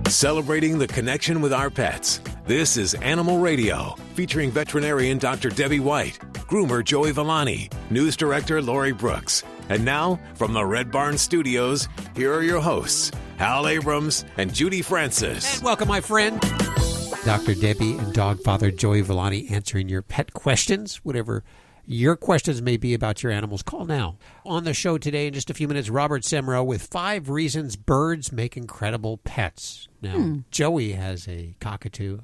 Celebrating the connection with our pets. This is Animal Radio, featuring veterinarian Dr. Debbie White, groomer Joey Villani, news director Lori Brooks. And now, from the Red Barn Studios, here are your hosts, Hal Abrams and Judy Francis. And welcome, my friend. Dr. Debbie and dog father Joey Villani answering your pet questions, whatever your questions may be about your animals. Call now. On the show today, in just a few minutes, Robert Semro with 5 reasons birds make incredible pets. Now, Joey has a cockatoo.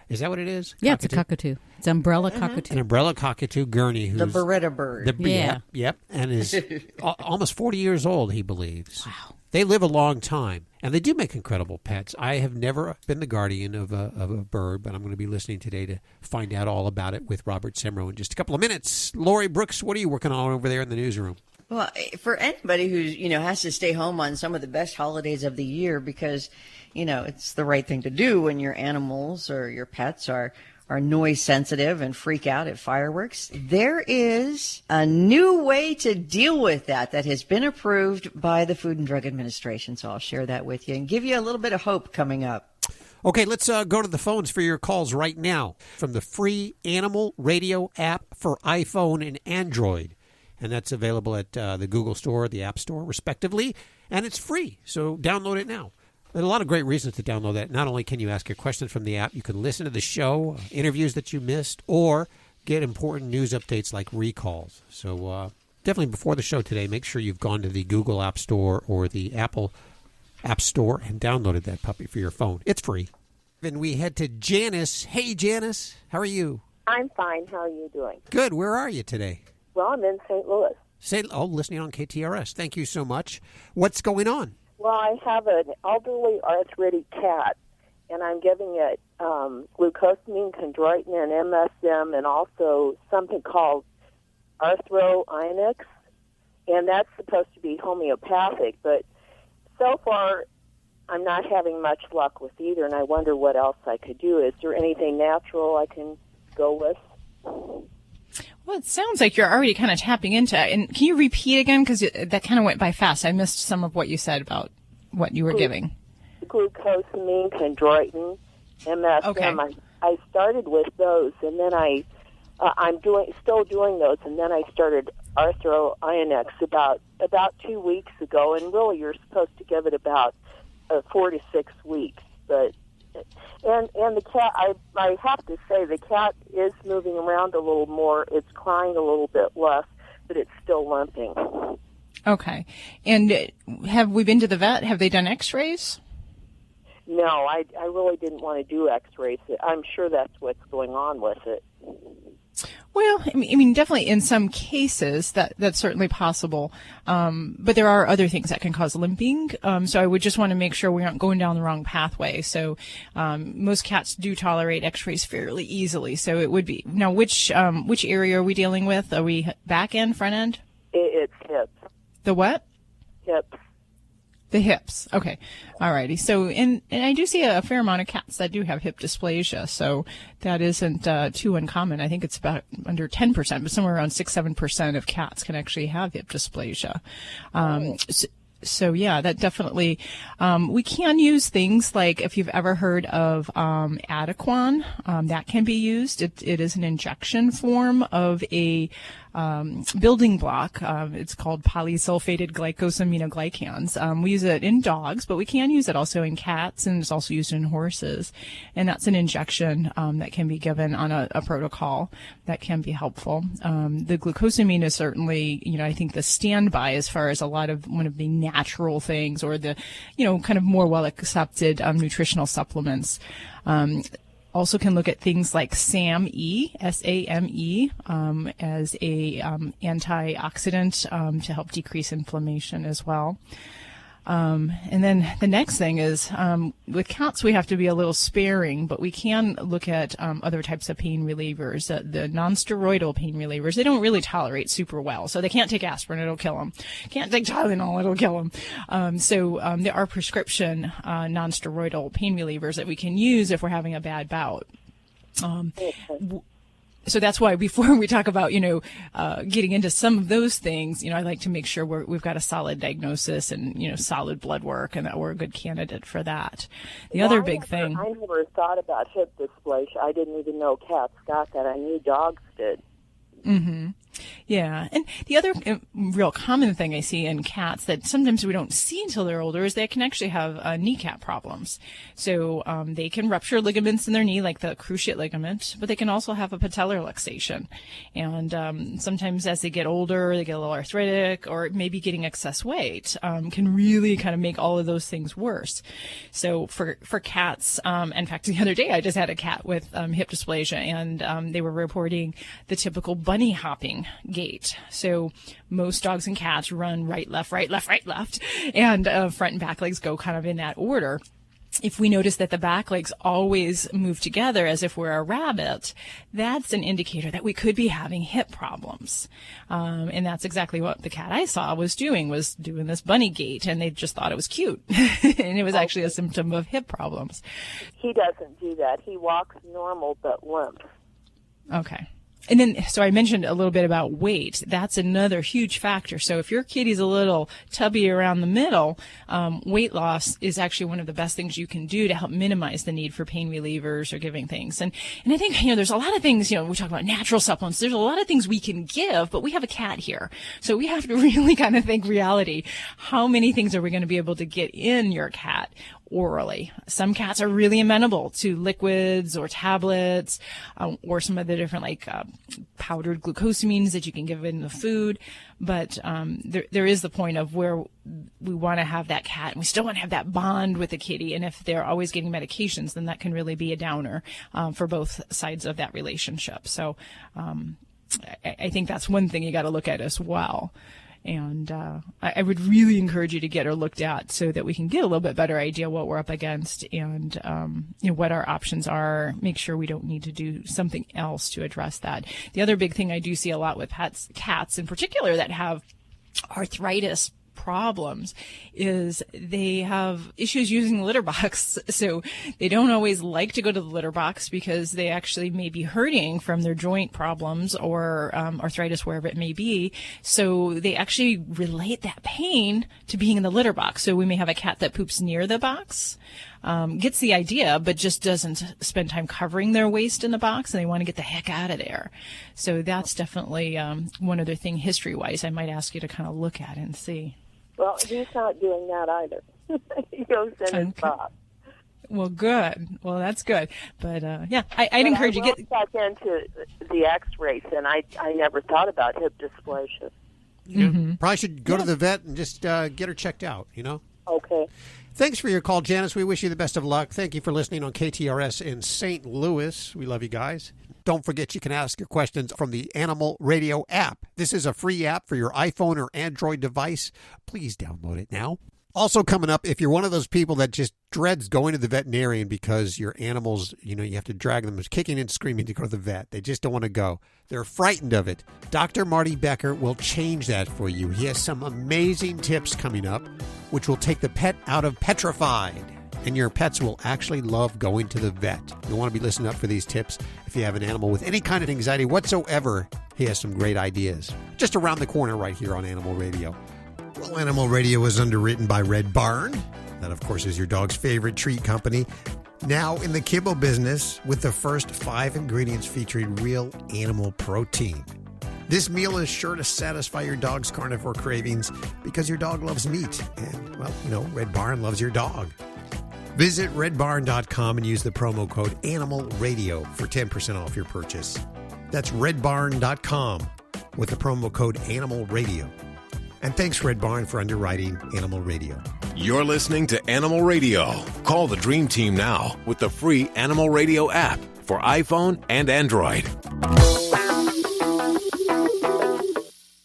Is that what it is? Yeah, it's a cockatoo. It's umbrella cockatoo. An umbrella cockatoo, Gurney. Who's the Beretta bird. Yep. And is almost 40 years old, he believes. Wow. They live a long time, and they do make incredible pets. I have never been the guardian of a bird, but I'm going to be listening today to find out all about it with Robert Semro in just a couple of minutes. Lori Brooks, what are you working on over there in the newsroom? Well, for anybody who's, has to stay home on some of the best holidays of the year because, it's the right thing to do when your animals or your pets are noise sensitive and freak out at fireworks. There is a new way to deal with that has been approved by the Food and Drug Administration. So I'll share that with you and give you a little bit of hope coming up. Okay, let's go to the phones for your calls right now from the free Animal Radio app for iPhone and Android. And that's available at the Google Store, the App Store, respectively. And it's free, so download it now. There are a lot of great reasons to download that. Not only can you ask your questions from the app, you can listen to the show, interviews that you missed, or get important news updates like recalls. So definitely before the show today, make sure you've gone to the Google App Store or the Apple App Store and downloaded that puppy for your phone. It's free. And we head to Janice. Hey, Janice. How are you? I'm fine. How are you doing? Good. Where are you today? Well, I'm in St. Louis. Listening on KTRS. Thank you so much. What's going on? Well, I have an elderly arthritic cat, and I'm giving it glucosamine, chondroitin, and MSM, and also something called Ionix, and that's supposed to be homeopathic. But so far, I'm not having much luck with either, and I wonder what else I could do. Is there anything natural I can go with? Well, it sounds like you're already kind of tapping into it. And can you repeat again? Because that kind of went by fast. I missed some of what you said about what you were giving. Glucosamine, chondroitin, MSM. Okay. I started with those, and then I'm still doing those, and then I started Ionix about 2 weeks ago. And really, you're supposed to give it about 4 to 6 weeks, but. And the cat, I have to say, the cat is moving around a little more. It's crying a little bit less, but it's still limping. Okay. And have we been to the vet? Have they done x-rays? No, I really didn't want to do x-rays. I'm sure that's what's going on with it. Well, I mean, definitely in some cases that's certainly possible. But there are other things that can cause limping. So I would just want to make sure we aren't going down the wrong pathway. So, most cats do tolerate x-rays fairly easily. So it would be, now which area are we dealing with? Are we back end, front end? It's hips. The what? Hips. The hips. Okay. All righty. So, and I do see a fair amount of cats that do have hip dysplasia. So that isn't too uncommon. I think it's about under 10%, but somewhere around 6-7% of cats can actually have hip dysplasia. So yeah, that definitely, we can use things like, if you've ever heard of, Adequan, that can be used. It is an injection form of a, building block. It's called polysulfated glycosaminoglycans. We use it in dogs, but we can use it also in cats, and it's also used in horses. And that's an injection, that can be given on a protocol that can be helpful. The glucosamine is certainly, I think the standby as far as a lot of one of the natural things, or the, kind of more well accepted, nutritional supplements. Also can look at things like SAMe, S-A-M-E, as a antioxidant to help decrease inflammation as well. And then the next thing is, with cats, we have to be a little sparing, but we can look at other types of pain relievers. The non-steroidal pain relievers, they don't really tolerate super well. So they can't take aspirin, it'll kill them. Can't take Tylenol, it'll kill them. So there are prescription non-steroidal pain relievers that we can use if we're having a bad bout. So that's why before we talk about, getting into some of those things, I like to make sure we've got a solid diagnosis and, solid blood work and that we're a good candidate for that. The other big thing. I never thought about hip dysplasia. I didn't even know cats got that. I knew dogs did. Mm-hmm. Yeah. And the other real common thing I see in cats that sometimes we don't see until they're older is they can actually have kneecap problems. So they can rupture ligaments in their knee, like the cruciate ligament, but they can also have a patellar luxation. And sometimes as they get older, they get a little arthritic or maybe getting excess weight can really kind of make all of those things worse. So for cats, in fact, the other day I just had a cat with hip dysplasia, and they were reporting the typical bunny hopping gait. So most dogs and cats run right, left, and front and back legs go kind of in that order. If we notice that the back legs always move together as if we're a rabbit, that's an indicator that we could be having hip problems. And that's exactly what the cat I saw was doing this bunny gait, and they just thought it was cute. And it was actually a symptom of hip problems. He doesn't do that. He walks normal but limp. Okay. And then, so I mentioned a little bit about weight. That's another huge factor. So if your kitty's a little tubby around the middle, weight loss is actually one of the best things you can do to help minimize the need for pain relievers or giving things. And I think, there's a lot of things, we talk about natural supplements. There's a lot of things we can give, but we have a cat here. So we have to really kind of think reality. How many things are we going to be able to get in your cat orally? Some cats are really amenable to liquids or tablets, or some of the different powdered glucosamines that you can give in the food. But there is the point of where we want to have that cat, and we still want to have that bond with the kitty. And if they're always getting medications, then that can really be a downer for both sides of that relationship. So I think that's one thing you got to look at as well. And I would really encourage you to get her looked at so that we can get a little bit better idea what we're up against and what our options are. Make sure we don't need to do something else to address that. The other big thing I do see a lot with cats in particular that have arthritis problems is they have issues using the litter box. So they don't always like to go to the litter box because they actually may be hurting from their joint problems or arthritis, wherever it may be. So they actually relate that pain to being in the litter box. So we may have a cat that poops near the box, gets the idea, but just doesn't spend time covering their waste in the box, and they want to get the heck out of there. So that's definitely one other thing history-wise I might ask you to kind of look at and see. Well, he's not doing that either. He goes in his box. Well, good. Well, that's good. But, I'd encourage you to get back into the x-rays, and I never thought about hip dysplasia. Mm-hmm. Probably should go to the vet and just get her checked out, Okay. Thanks for your call, Janice. We wish you the best of luck. Thank you for listening on KTRS in St. Louis. We love you guys. Don't forget you can ask your questions from the Animal Radio app. This is a free app for your iPhone or Android device. Please download it now. Also coming up, if you're one of those people that just dreads going to the veterinarian because your animals, you have to drag them kicking and screaming to go to the vet. They just don't want to go. They're frightened of it. Dr. Marty Becker will change that for you. He has some amazing tips coming up, which will take the pet out of petrified. And your pets will actually love going to the vet. You'll want to be listening up for these tips. If you have an animal with any kind of anxiety whatsoever, he has some great ideas. Just around the corner right here on Animal Radio. Well, Animal Radio is underwritten by Red Barn. That, of course, is your dog's favorite treat company. Now in the kibble business with the first 5 ingredients featuring real animal protein. This meal is sure to satisfy your dog's carnivore cravings because your dog loves meat. And, well, Red Barn loves your dog. Visit redbarn.com and use the promo code ANIMALRADIO for 10% off your purchase. That's redbarn.com with the promo code ANIMALRADIO. And thanks, Red Barn, for underwriting Animal Radio. You're listening to Animal Radio. Call the Dream Team now with the free Animal Radio app for iPhone and Android.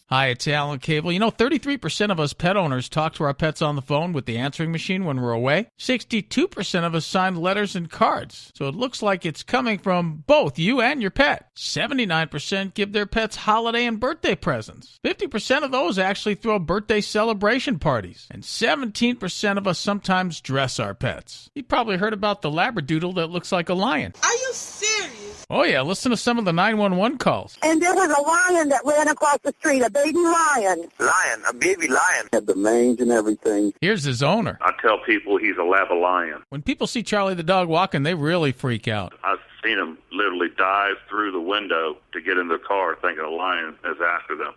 Hi, it's Alan Cable. 33% of us pet owners talk to our pets on the phone with the answering machine when we're away. 62% of us sign letters and cards. So it looks like it's coming from both you and your pet. 79% give their pets holiday and birthday presents. 50% of those actually throw birthday celebration parties. And 17% of us sometimes dress our pets. You've probably heard about the Labradoodle that looks like a lion. Are you serious? Oh, yeah. Listen to some of the 911 calls. And there was a lion that ran across the street, a baby lion. Lion, a baby lion. Had the mange and everything. Here's his owner. I tell people he's a lab lion. When people see Charlie the dog walking, they really freak out. I've seen him literally dive through the window to get in the car thinking a lion is after them.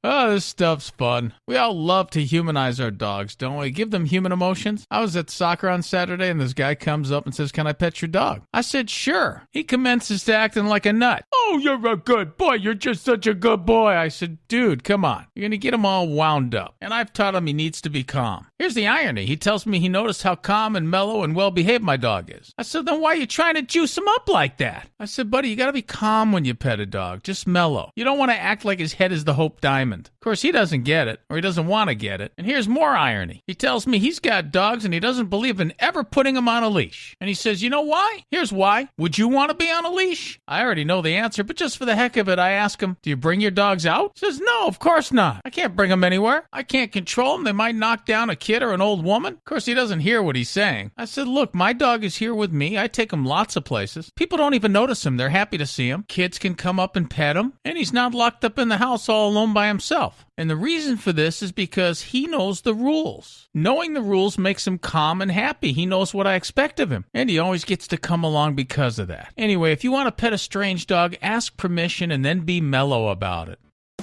Oh, this stuff's fun. We all love to humanize our dogs, don't we? Give them human emotions. I was at soccer on Saturday, and this guy comes up and says, "Can I pet your dog?" I said, "Sure." He commences to acting like a nut. "Oh, you're a good boy. You're just such a good boy." I said, "Dude, come on. You're going to get him all wound up." And I've taught him he needs to be calm. Here's the irony. He tells me he noticed how calm and mellow and well-behaved my dog is. I said, "Then why are you trying to juice him up like that?" I said, "Buddy, you got to be calm when you pet a dog. Just mellow. You don't want to act like his head is the Hope Diamond." Of course, he doesn't get it, or he doesn't want to get it. And here's more irony. He tells me he's got dogs and he doesn't believe in ever putting them on a leash. And he says, "You know why? Here's why. Would you want to be on a leash?" I already know the answer, but just for the heck of it, I ask him, "Do you bring your dogs out?" He says, "No, of course not. I can't bring them anywhere. I can't control them. They might knock down a kid or an old woman." Of course, he doesn't hear what he's saying. I said, "Look, my dog is here with me. I take him lots of places. People don't even notice him. They're happy to see him. Kids can come up and pet him. And he's not locked up in the house all alone by himself." And the reason for this is because he knows the rules. Knowing the rules makes him calm and happy. He knows what I expect of him. And he always gets to come along because of that. Anyway, if you want to pet a strange dog, ask permission and then be mellow about it.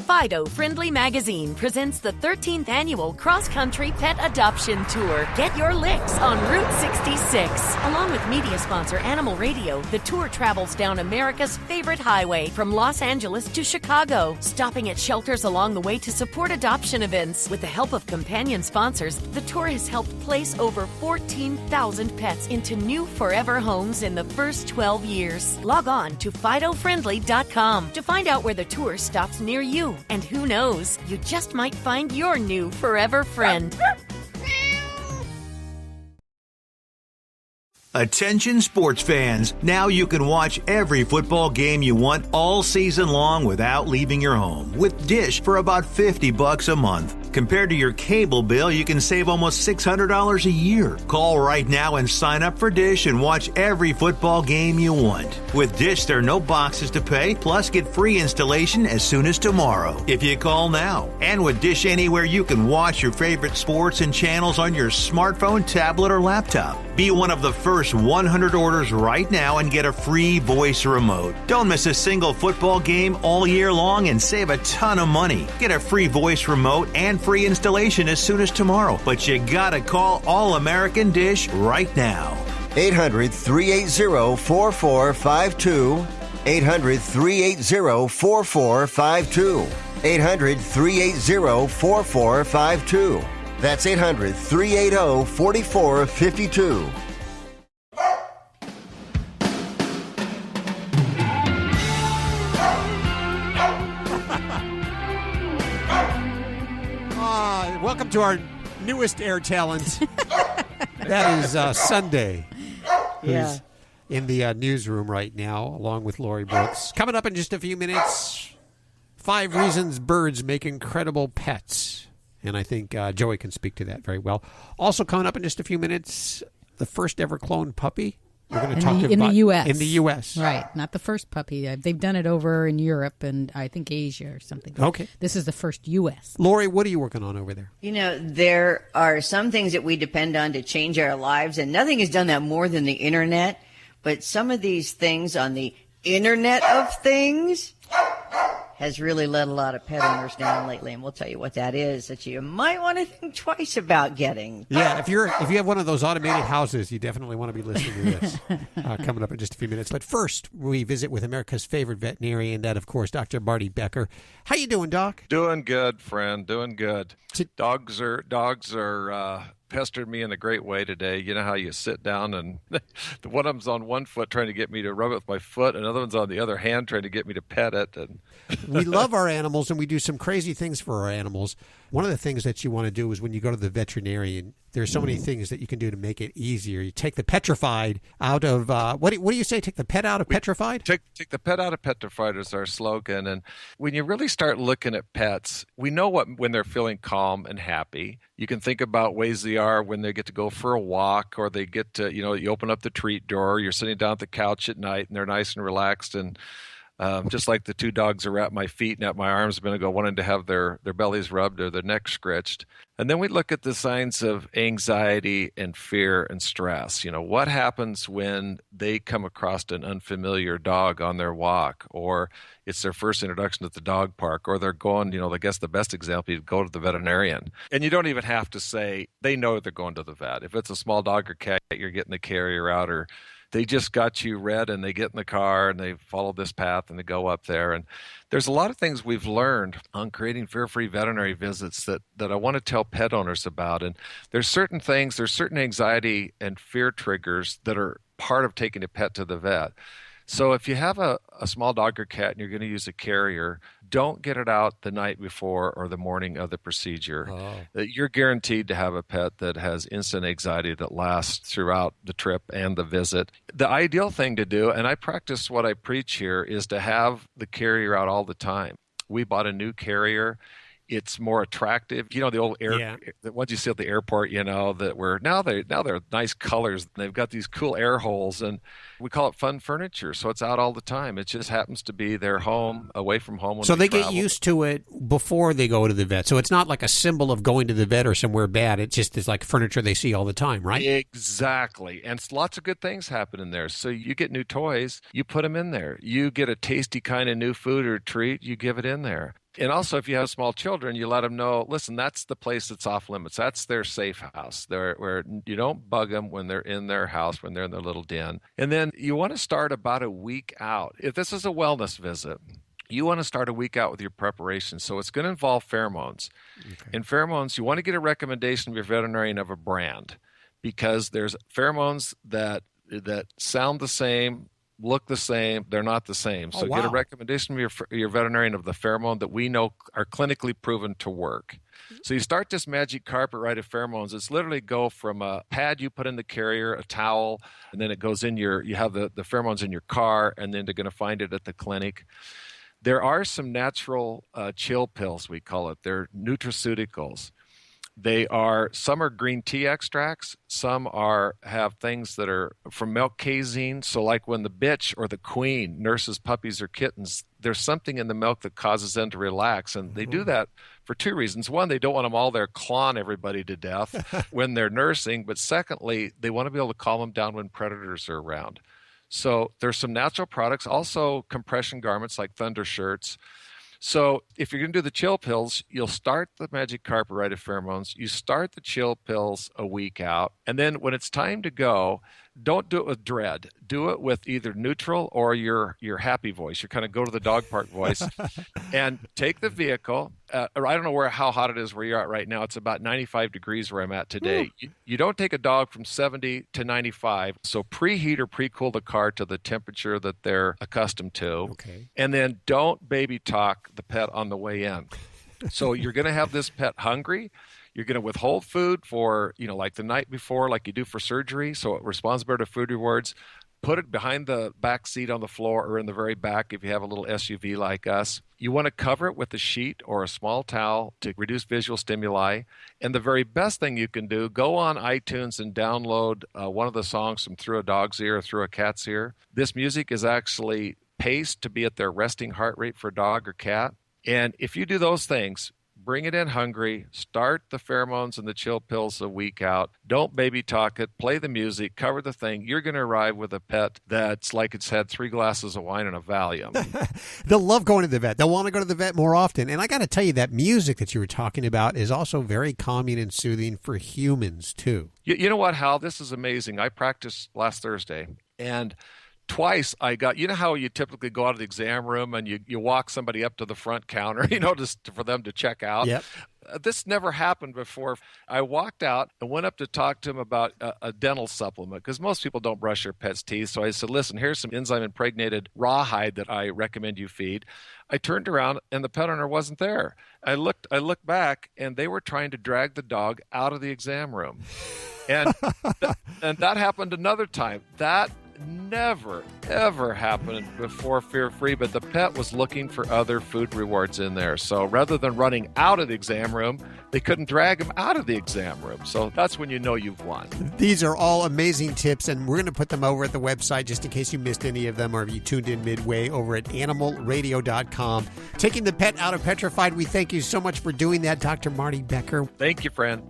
Fido Friendly Magazine presents the 13th annual cross-country pet adoption tour. Get your licks on Route 66. Along with media sponsor Animal Radio, the tour travels down America's favorite highway from Los Angeles to Chicago, stopping at shelters along the way to support adoption events. With the help of companion sponsors, the tour has helped place over 14,000 pets into new forever homes in the first 12 years. Log on to FidoFriendly.com to find out where the tour stops near you. And who knows, you just might find your new forever friend. Attention sports fans, now you can watch every football game you want all season long without leaving your home with Dish for about $50 a month. Compared to your cable bill, you can save almost $600 a year. Call right now and sign up for Dish and watch every football game you want. With Dish, there are no boxes to pay, plus get free installation as soon as tomorrow if you call now. And with Dish Anywhere, you can watch your favorite sports and channels on your smartphone, tablet, or laptop. Be one of the first 100 orders right now and get a free voice remote. Don't miss a single football game all year long and save a ton of money. Get a free voice remote and free installation as soon as tomorrow. But you gotta call All American Dish right now. 800-380-4452. 800-380-4452. 800-380-4452. That's 800-380-4452. Welcome to our newest air talent. That is Sunday, who's in the newsroom right now, along with Lori Brooks. Coming up in just a few minutes, 5 reasons birds make incredible pets. And I think Joey can speak to that very well. Also coming up in just a few minutes, the first ever cloned puppy. We're going to talk about in the U.S. In the U.S. Right. Not the first puppy. They've done it over in Europe and I think Asia or something. Okay. This is the first U.S. Lori, what are you working on over there? You know, there are some things that we depend on to change our lives, and nothing has done that more than the Internet. But some of these things on the Internet of Things has really let a lot of pet owners down lately, and we'll tell you what that is that you might want to think twice about getting. Yeah, if you have one of those automated houses, you definitely want to be listening to this. Coming up in just a few minutes. But first, we visit with America's favorite veterinarian, that, of course, Dr. Marty Becker. How you doing, Doc? Doing good, friend. Doing good. Dogs are pestered me in a great way today. You know how you sit down and one of them's on one foot trying to get me to rub it with my foot, another one's on the other hand trying to get me to pet it. And we love our animals and we do some crazy things for our animals. One of the things that you want to do is when you go to the veterinarian, there's so many things that you can do to make it easier. You take the petrified out of, what do you say, take the pet out of petrified? Take the pet out of petrified is our slogan. And when you really start looking at pets, we know when they're feeling calm and happy. You can think about ways they are when they get to go for a walk, or they get to, you open up the treat drawer, you're sitting down at the couch at night and they're nice and relaxed, and just like the two dogs are at my feet and at my arms a minute ago, wanting to have their bellies rubbed or their necks scratched. And then we look at the signs of anxiety and fear and stress. What happens when they come across an unfamiliar dog on their walk, or it's their first introduction at the dog park, or they're going, I guess the best example, you go to the veterinarian. And you don't even have to say, they know they're going to the vet. If it's a small dog or cat, you're getting the carrier out, or they just got you read and they get in the car and they follow this path and they go up there. And there's a lot of things we've learned on creating fear-free veterinary visits that I want to tell pet owners about. And there's certain anxiety and fear triggers that are part of taking a pet to the vet. So if you have a small dog or cat and you're going to use a carrier, don't get it out the night before or the morning of the procedure. You're guaranteed to have a pet that has instant anxiety that lasts throughout the trip and the visit. The ideal thing to do, and I practice what I preach here, is to have the carrier out all the time. We bought a new carrier. It's more attractive. The old the ones you see at the airport, that were now they're nice colors. They've got these cool air holes, and we call it fun furniture. So it's out all the time. It just happens to be their home, away from home. So they get used to it before they go to the vet. So it's not like a symbol of going to the vet or somewhere bad. It just is like furniture they see all the time, right? Exactly. And lots of good things happen in there. So you get new toys, you put them in there. You get a tasty kind of new food or treat, you give it in there. And also, if you have small children, you let them know, listen, that's the place that's off limits. That's their safe house, where you don't bug them when they're in their house, when they're in their little den. And then you want to start about a week out. If this is a wellness visit, you want to start a week out with your preparation. So it's going to involve pheromones. Okay. In pheromones, you want to get a recommendation of your veterinarian of a brand, because there's pheromones that sound the same, look the same, they're not the same. So get a recommendation from your veterinarian of the pheromone that we know are clinically proven to work. So you start this magic carpet ride of pheromones. It's literally go from a pad you put in the carrier, a towel, and then it goes in you have the pheromones in your car, and then they're going to find it at the clinic. There are some natural chill pills, we call it. They're nutraceuticals. Some are green tea extracts. Some have things that are from milk casein. So like when the bitch or the queen nurses puppies or kittens, there's something in the milk that causes them to relax. And they do that for two reasons. One, they don't want them all there clawing everybody to death when they're nursing. But secondly, they want to be able to calm them down when predators are around. So there's some natural products, also compression garments like thunder shirts. So if you're going to do the chill pills, you'll start the magic carpet ride of pheromones. You start the chill pills a week out. And then when it's time to go, don't do it with dread. Do it with either neutral or your happy voice, your kind of go to the dog park voice. And take the vehicle. I don't know how hot it is where you're at right now. It's about 95 degrees where I'm at today. You don't take a dog from 70 to 95. So preheat or pre-cool the car to the temperature that they're accustomed to. Okay. And then don't baby talk the pet on the way in. So you're going to have this pet hungry. You're going to withhold food for, like the night before, like you do for surgery. So it responds better to food rewards. Put it behind the back seat on the floor or in the very back if you have a little SUV like us. You want to cover it with a sheet or a small towel to reduce visual stimuli. And the very best thing you can do, go on iTunes and download one of the songs from Through a Dog's Ear or Through a Cat's Ear. This music is actually paced to be at their resting heart rate for a dog or cat. And if you do those things, bring it in hungry, start the pheromones and the chill pills a week out. Don't baby talk it, play the music, cover the thing. You're going to arrive with a pet that's like it's had 3 glasses of wine and a Valium. They'll love going to the vet. They'll want to go to the vet more often. And I got to tell you, that music that you were talking about is also very calming and soothing for humans, too. You know what, Hal? This is amazing. I practiced last Thursday, and twice I got, how you typically go out of the exam room and you walk somebody up to the front counter, just for them to check out. Yep. this never happened before. I walked out and went up to talk to him about a dental supplement, because most people don't brush their pet's teeth. So I said, listen, here's some enzyme impregnated rawhide that I recommend you feed. I turned around and the pet owner wasn't there. I looked back, and they were trying to drag the dog out of the exam room. And and that happened another time. That never, ever happened before Fear Free, but the pet was looking for other food rewards in there. So rather than running out of the exam room, they couldn't drag him out of the exam room. So that's when you know you've won. These are all amazing tips, and we're going to put them over at the website just in case you missed any of them or if you tuned in midway over at animalradio.com. Taking the pet out of petrified, we thank you so much for doing that, Dr. Marty Becker. Thank you, friend.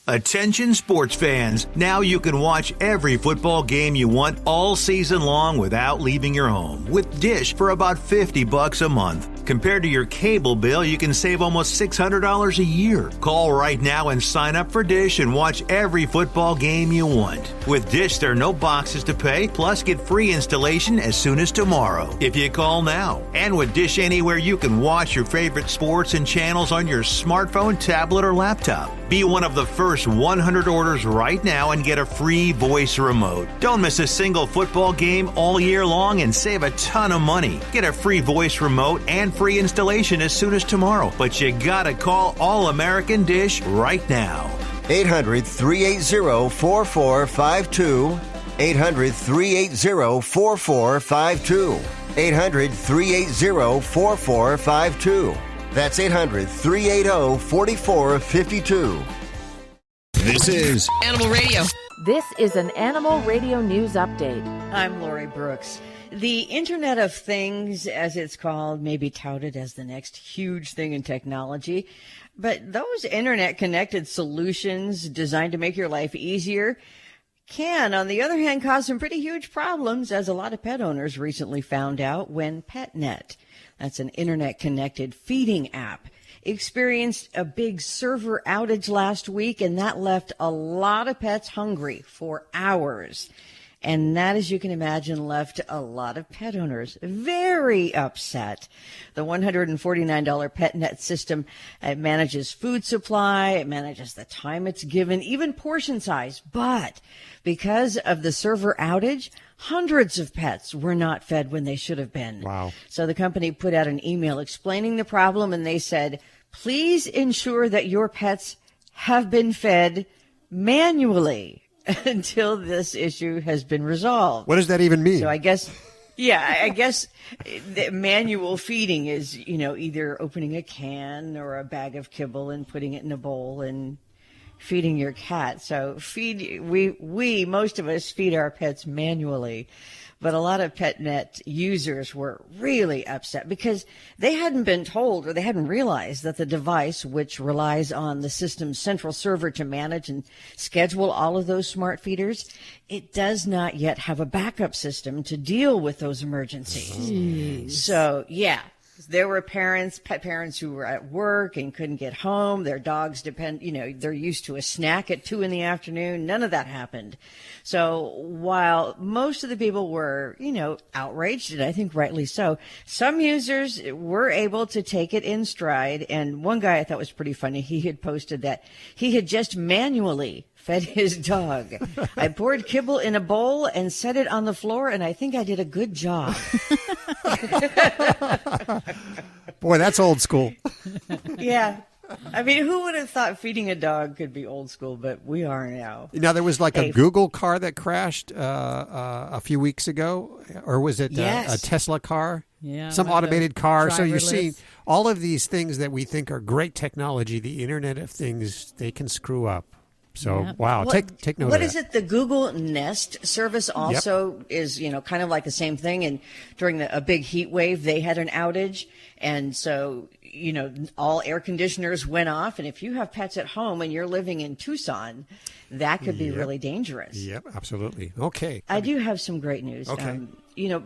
Attention sports fans, now you can watch every football game you want all season long without leaving your home with Dish for about $50 a month. Compared to your cable bill, you can save almost $600 a year. Call right now and sign up for Dish and watch every football game you want. With Dish, there are no boxes to pay, plus get free installation as soon as tomorrow if you call now. And with Dish Anywhere, you can watch your favorite sports and channels on your smartphone, tablet, or laptop. Be one of the first 100 orders right now and get a free voice remote. Don't miss a single football game all year long and save a ton of money. Get a free voice remote and free installation as soon as tomorrow. But you gotta call All American Dish right now. 800-380-4452. 800-380-4452. 800-380-4452. That's 800-380-4452. This is Animal Radio. This is an Animal Radio News Update. I'm Lori Brooks. The Internet of Things, as it's called, may be touted as the next huge thing in technology. But those Internet-connected solutions designed to make your life easier can, on the other hand, cause some pretty huge problems, as a lot of pet owners recently found out when PetNet, that's an Internet-connected feeding app, experienced a big server outage last week, and that left a lot of pets hungry for hours. And that, as you can imagine, left a lot of pet owners very upset. The $149 PetNet system manages food supply, it manages the time it's given, even portion size. But because of the server outage, hundreds of pets were not fed when they should have been. Wow. So the company put out an email explaining the problem, and they said, please ensure that your pets have been fed manually until this issue has been resolved. What does that even mean? So I guess the manual feeding is, either opening a can or a bag of kibble and putting it in a bowl and feeding your cat. So we most of us feed our pets manually. But a lot of PetNet users were really upset because they hadn't been told, or they hadn't realized, that the device, which relies on the system's central server to manage and schedule all of those smart feeders, it does not yet have a backup system to deal with those emergencies. Jeez. So, yeah. There were pet parents who were at work and couldn't get home. Their dogs they're used to a snack at 2 p.m. None of that happened. So while most of the people were, outraged, and I think rightly so, some users were able to take it in stride. And one guy I thought was pretty funny. He had posted that he had just manually fed his dog. I poured kibble in a bowl and set it on the floor, and I think I did a good job. Boy, that's old school. Yeah. I mean, who would have thought feeding a dog could be old school, but we are now. Now, there was like a Google car that crashed a few weeks ago, or was it a Tesla car? Yeah. Some automated car. So you're driverless. seeing all of these things that we think are great technology, the Internet of Things, they can screw up. So, wow, take note of that. What is it? The Google Nest service also is, kind of like the same thing. And during a big heat wave, they had an outage. And so, all air conditioners went off. And if you have pets at home and you're living in Tucson, that could be really dangerous. Yep, absolutely. Okay. I do have some great news. Okay.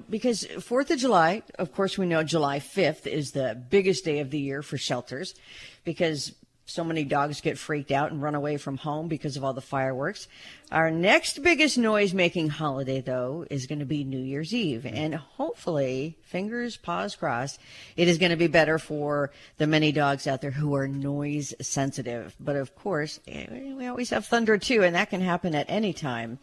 Because 4th of July, of course, we know July 5th is the biggest day of the year for shelters, because so many dogs get freaked out and run away from home because of all the fireworks. Our next biggest noise-making holiday, though, is going to be New Year's Eve. And hopefully, fingers, paws crossed, it is going to be better for the many dogs out there who are noise sensitive. But of course, we always have thunder too, and that can happen at any time.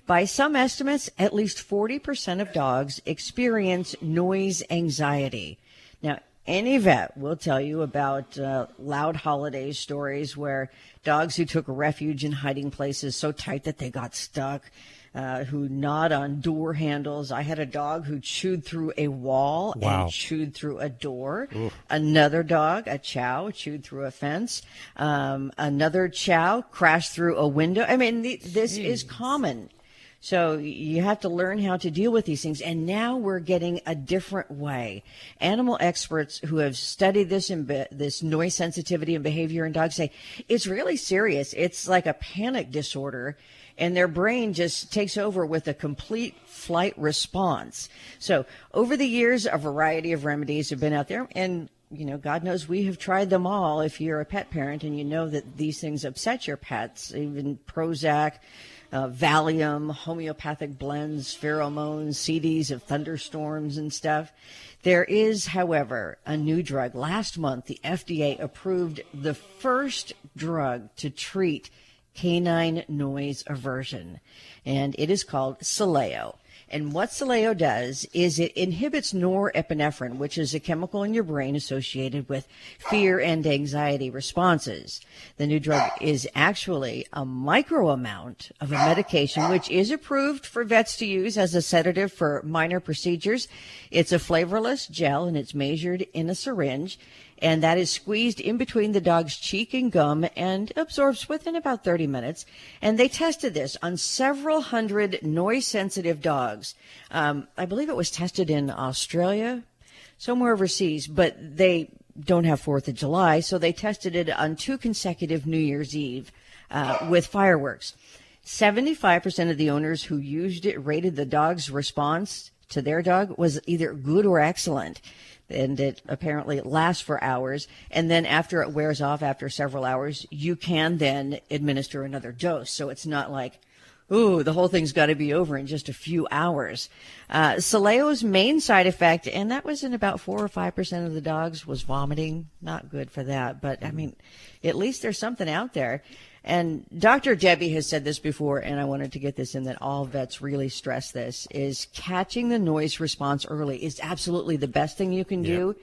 By some estimates, at least 40% of dogs experience noise anxiety. Now, any vet will tell you about loud holiday stories where dogs who took refuge in hiding places so tight that they got stuck, who gnawed on door handles. I had a dog who chewed through a wall and chewed through a door. Oof. Another dog, a chow, chewed through a fence. Another chow crashed through a window. I mean, this is common. So you have to learn how to deal with these things. And now we're getting a different way. Animal experts who have studied this noise sensitivity and behavior in dogs say it's really serious. It's like a panic disorder, and their brain just takes over with a complete flight response. So over the years, a variety of remedies have been out there, and God knows we have tried them all. If you're a pet parent and you know that these things upset your pets, even Prozac, Valium, homeopathic blends, pheromones, CDs of thunderstorms and stuff. There is, however, a new drug. Last month, the FDA approved the first drug to treat canine noise aversion, and it is called Sileo. And what Sileo does is it inhibits norepinephrine, which is a chemical in your brain associated with fear and anxiety responses. The new drug is actually a micro amount of a medication which is approved for vets to use as a sedative for minor procedures. It's a flavorless gel, and it's measured in a syringe, and that is squeezed in between the dog's cheek and gum and absorbs within about 30 minutes. And they tested this on several hundred noise-sensitive dogs. I believe it was tested in Australia, somewhere overseas, but they don't have 4th of July, so they tested it on 2 consecutive New Year's Eve with fireworks. 75% of the owners who used it rated the dog's response to their dog was either good or excellent. And it apparently lasts for hours. And then after it wears off, after several hours, you can then administer another dose. So it's not like, ooh, the whole thing's got to be over in just a few hours. Sileo's main side effect, and that was in about 4 or 5% of the dogs, was vomiting. Not good for that. But, I mean, at least there's something out there. And Dr. Debbie has said this before, and I wanted to get this in, that all vets really stress this, is catching the noise response early is absolutely the best thing you can do.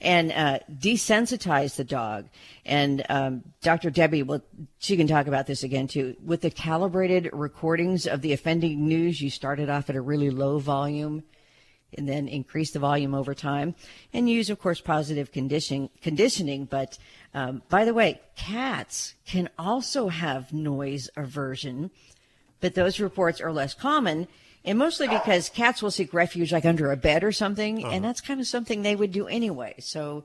And desensitize the dog. And Dr. Debbie, she can talk about this again, too. With the calibrated recordings of the offending news, you started off at a really low volume and then increase the volume over time, and use, of course, positive conditioning. But by the way, cats can also have noise aversion, but those reports are less common, and mostly because cats will seek refuge like under a bed or something, and that's kind of something they would do anyway. So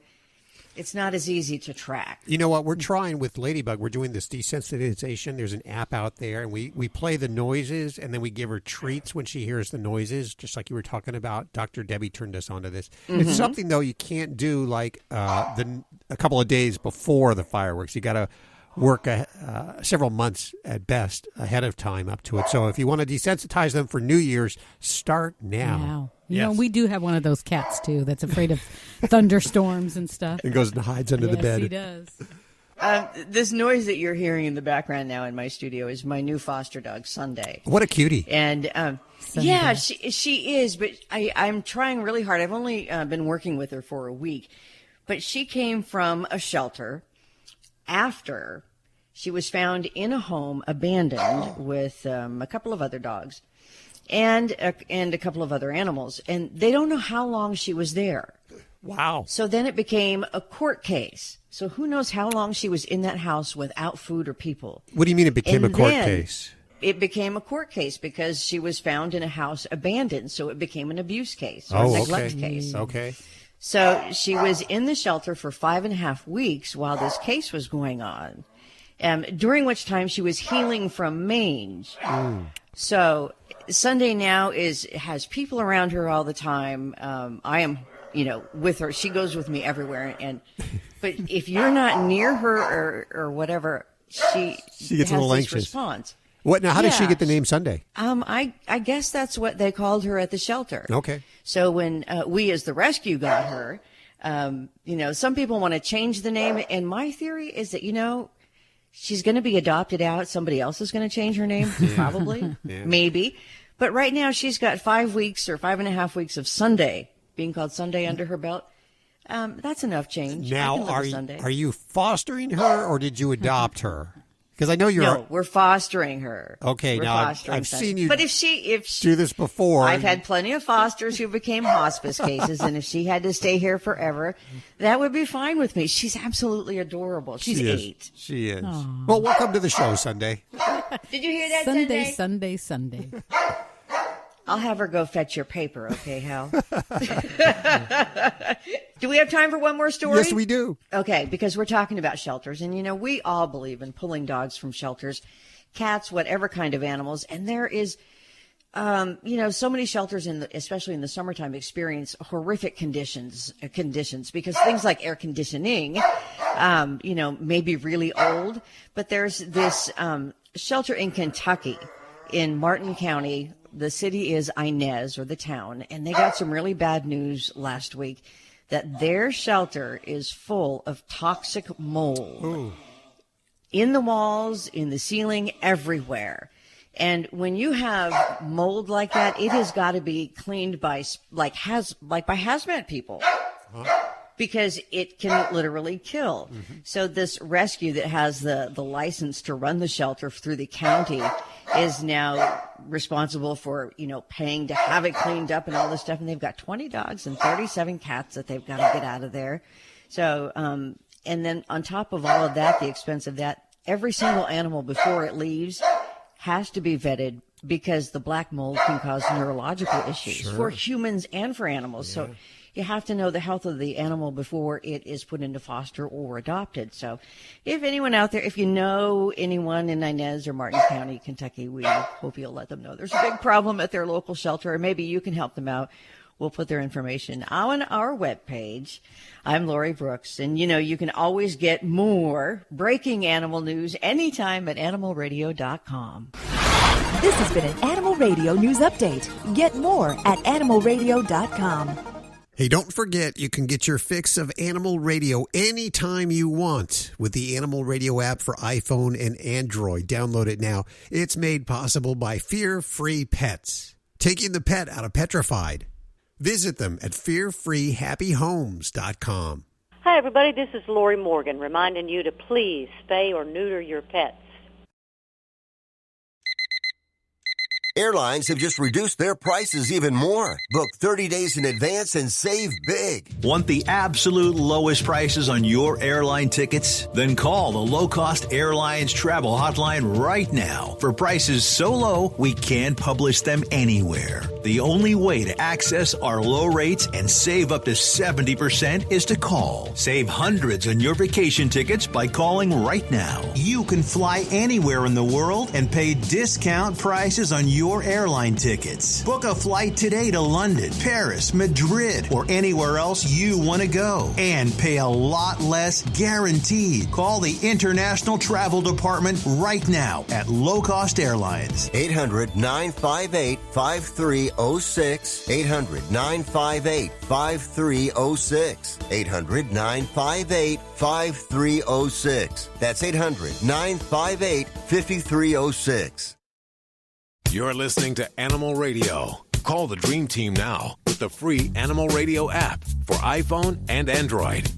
it's not as easy to track. You know what? We're trying with Ladybug. We're doing this desensitization. There's an app out there, and we play the noises, and then we give her treats when she hears the noises, just like you were talking about. Dr. Debbie turned us onto this. Mm-hmm. It's something, though, you can't do like a couple of days before the fireworks. You got to work several months at best ahead of time up to it. So if you want to desensitize them for New Year's, start now. You know, we do have one of those cats, too, that's afraid of thunderstorms and stuff. And goes and hides under the bed. Yes, he does. This noise that you're hearing in the background now in my studio is my new foster dog, Sunday. What a cutie. And, yeah, she is, but I'm trying really hard. I've only been working with her for a week. But she came from a shelter after she was found in a home abandoned with a couple of other dogs and a couple of other animals. And they don't know how long she was there. Wow. So then it became a court case. So who knows how long she was in that house without food or people. What do you mean it became a court case? It became a court case because she was found in a house abandoned. So it became an abuse case or a neglect case. Okay. So she was in the shelter for 5.5 weeks while this case was going on, during which time she was healing from mange. So Sunday now has people around her all the time. I am with her. She goes with me everywhere. But if you're not near her or whatever, she gets a little anxious. Response. What now? How did she get the name Sunday? I guess that's what they called her at the shelter. Okay. So when we as the rescue got her, some people want to change the name, and my theory is that she's going to be adopted out. Somebody else is going to change her name, probably, maybe. But right now she's got 5 weeks or 5.5 weeks of Sunday being called Sunday under her belt. That's enough change. Now, are you fostering her or did you adopt her? Because I know you're. No, we're fostering her. Okay, now I've seen you. But if she do this before, I've had plenty of fosters who became hospice cases, and if she had to stay here forever, that would be fine with me. She's absolutely adorable. She's 8. She is. Aww. Well, welcome to the show, Sunday. Did you hear that, Sunday? I'll have her go fetch your paper, okay, Hal? Do we have time for one more story? Yes, we do. Okay, because we're talking about shelters. And, we all believe in pulling dogs from shelters, cats, whatever kind of animals. And there is, so many shelters, especially in the summertime, experience horrific conditions because things like air conditioning, may be really old. But there's this shelter in Kentucky in Martin County. The city is Inez, or the town, and they got some really bad news last week that their shelter is full of toxic mold. Ooh. In the walls, in the ceiling, everywhere. And when you have mold like that, it has got to be cleaned by by hazmat people. Huh? Because it can literally kill. Mm-hmm. So this rescue that has the license to run the shelter through the county is now responsible for, paying to have it cleaned up and all this stuff. And they've got 20 dogs and 37 cats that they've got to get out of there. So, and then on top of all of that, the expense of that, every single animal before it leaves has to be vetted because the black mold can cause neurological issues for humans and for animals. Yeah. So you have to know the health of the animal before it is put into foster or adopted. So if anyone out there, if you know anyone in Inez or Martin County, Kentucky, we hope you'll let them know there's a big problem at their local shelter, or maybe you can help them out. We'll put their information on our webpage. I'm Lori Brooks, and you can always get more breaking animal news anytime at animalradio.com. This has been an Animal Radio News Update. Get more at animalradio.com. Hey, don't forget, you can get your fix of Animal Radio anytime you want with the Animal Radio app for iPhone and Android. Download it now. It's made possible by Fear-Free Pets, taking the pet out of petrified. Visit them at fearfreehappyhomes.com. Hi, everybody. This is Lori Morgan reminding you to please spay or neuter your pets. Airlines have just lowered their prices even more. Book 30 days in advance and save big. Want the absolute lowest prices on your airline tickets? Then call the Low Cost Airlines Travel Hotline right now for prices so low we can't publish them anywhere. The only way to access our low rates and save up to 70% is to call. Save hundreds on your vacation tickets by calling right now. You can fly anywhere in the world and pay discount prices on your airline tickets. Book a flight today to London, Paris, Madrid, or anywhere else you want to go. And pay a lot less guaranteed. Call the International Travel Department right now at Low Cost Airlines. 800-958-5306. 800-958-5306. 800-958-5306. That's 800-958-5306. You're listening to Animal Radio. Call the Dream Team now with the free Animal Radio app for iPhone and Android.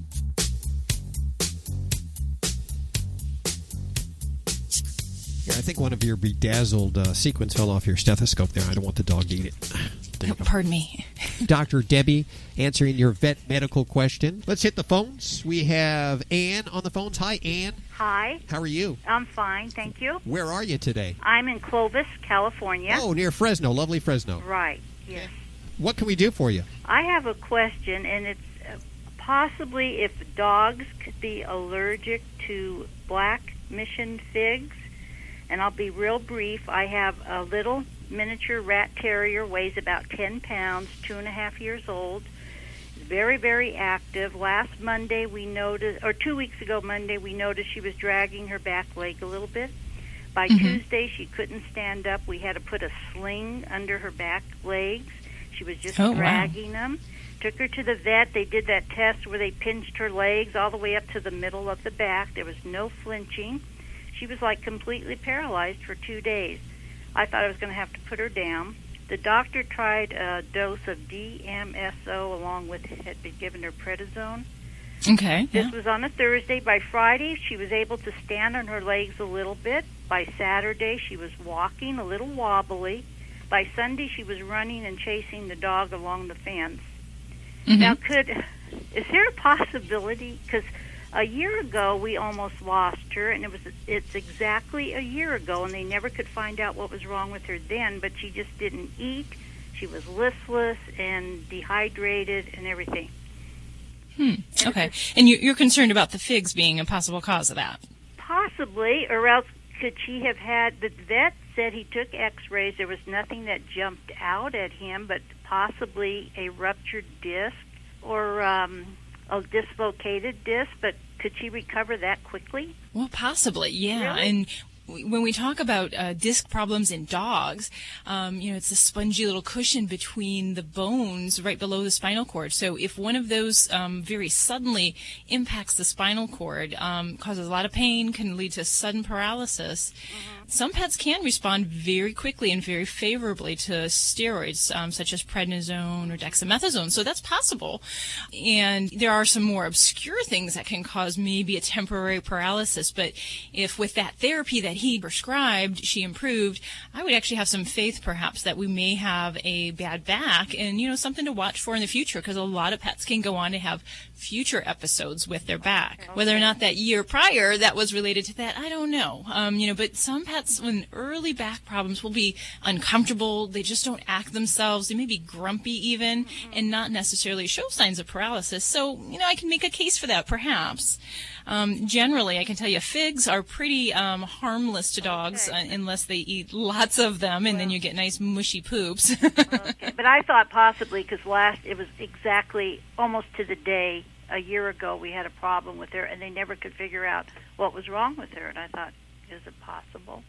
Yeah, I think one of your bedazzled sequins fell off your stethoscope there. I don't want the dog to eat it. Pardon me. Dr. Debbie answering your vet medical question. Let's hit the phones. We have Ann on the phones. Hi, Ann. Hi. How are you? I'm fine, thank you. Where are you today? I'm in Clovis, California. Oh, near Fresno. Lovely Fresno. Right, yes. What can we do for you? I have a question, and it's possibly if dogs could be allergic to black mission figs. And I'll be real brief. I have a little miniature rat terrier, weighs about 10 pounds, 2.5 years old, Very, very active. Last Monday we noticed, or 2 weeks ago Monday, we noticed she was dragging her back leg a little bit. By Tuesday, she couldn't stand up. We had to put a sling under her back legs. She was just dragging them. Took her to the vet. They did that test where they pinched her legs all the way up to the middle of the back. There was no flinching. She was like completely paralyzed for 2 days. I thought I was going to have to put her down. The doctor tried a dose of DMSO along with, had been given her prednisone. Okay. This was on a Thursday. By Friday, she was able to stand on her legs a little bit. By Saturday, she was walking a little wobbly. By Sunday, she was running and chasing the dog along the fence. Now, is there a possibility? Because a year ago, we almost lost her, and it's exactly a year ago, and they never could find out what was wrong with her then, but she just didn't eat. She was listless and dehydrated and everything. Okay. And you're concerned about the figs being a possible cause of that? Possibly, or else could she have had, the vet said he took x-rays. There was nothing that jumped out at him, but possibly a ruptured disc or a dislocated disc, but could she recover that quickly? Well, possibly, yeah. Really? And when we talk about disc problems in dogs, it's a spongy little cushion between the bones right below the spinal cord. So if one of those very suddenly impacts the spinal cord, causes a lot of pain, can lead to sudden paralysis, some pets can respond very quickly and very favorably to steroids, such as prednisone or dexamethasone. So that's possible. And there are some more obscure things that can cause maybe a temporary paralysis. But if with that therapy that he prescribed, she improved, I would actually have some faith perhaps that we may have a bad back and, something to watch for in the future, because a lot of pets can go on to have future episodes with their back. Whether or not that year prior that was related to that, I don't know. But some pets with early back problems will be uncomfortable. They just don't act themselves. They may be grumpy even and not necessarily show signs of paralysis. So, I can make a case for that perhaps. Generally, I can tell you figs are pretty harmless to dogs unless they eat lots of them, and then you get nice mushy poops. Okay, but I thought possibly because it was exactly almost to the day a year ago we had a problem with her, and they never could figure out what was wrong with her, and I thought, is it possible?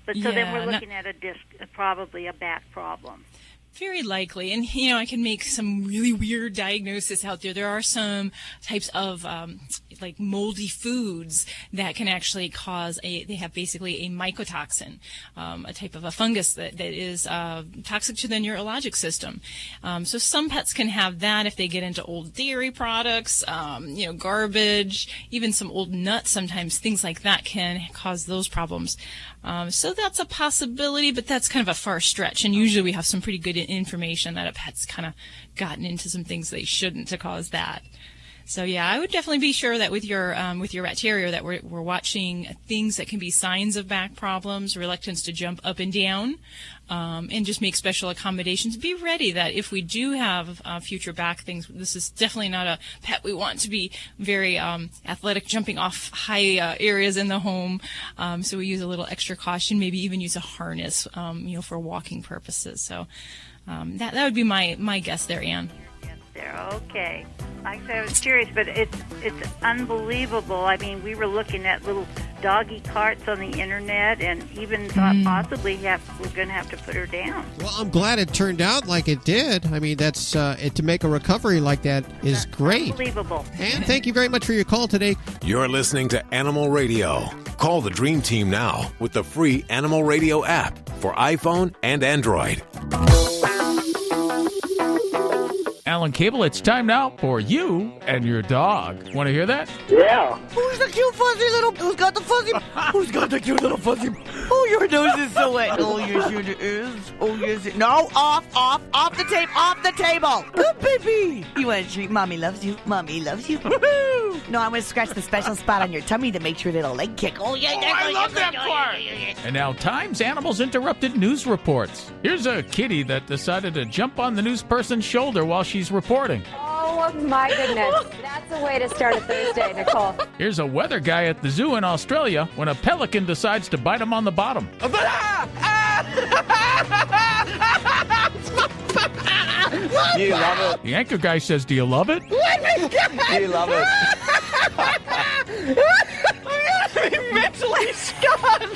But so then we're looking at a disc, probably a back problem. Very likely. And, I can make some really weird diagnosis out there. There are some types of, moldy foods that can actually cause they have basically a mycotoxin, a type of a fungus that is toxic to the neurologic system. So some pets can have that if they get into old dairy products, garbage, even some old nuts sometimes. Things like that can cause those problems. So that's a possibility, but that's kind of a far stretch. And usually we have some pretty good information that a pet's kind of gotten into some things they shouldn't to cause that. So yeah, I would definitely be sure that with your rat terrier that we're watching things that can be signs of back problems, reluctance to jump up and down, and just make special accommodations. Be ready that if we do have future back things, this is definitely not a pet we want to be very athletic, jumping off high areas in the home. So we use a little extra caution, maybe even use a harness, for walking purposes. So that would be my guess there, Ann. Okay. Like I said, I was curious, but it's unbelievable. I mean, we were looking at little doggy carts on the internet and even thought possibly we're going to have to put her down. Well, I'm glad it turned out like it did. I mean, that's to make a recovery like that is great. Unbelievable. And thank you very much for your call today. You're listening to Animal Radio. Call the Dream Team now with the free Animal Radio app for iPhone and Android. Alan Cable, it's time now for you and your dog. Want to hear that? Yeah. Who's the cute fuzzy little... Who's got the fuzzy... Who's got the cute little fuzzy... Oh, your nose is so wet. Oh, yes, it is. Oh, yes, it... No, off the table. Good baby. You want a treat? Mommy loves you. Mommy loves you. Woohoo! No, I'm going to scratch the special spot on your tummy to make sure little leg kick. Oh, yeah. I love that part. And now, Times Animals Interrupted news reports. Here's a kitty that decided to jump on the news person's shoulder while she's reporting. Oh, my goodness. That's a way to start a Thursday, Nicole. Here's a weather guy at the zoo in Australia when a pelican decides to bite him on the bottom. What Do you love it? The anchor guy says, do you love it? Do you love it? I'm mentally scarred.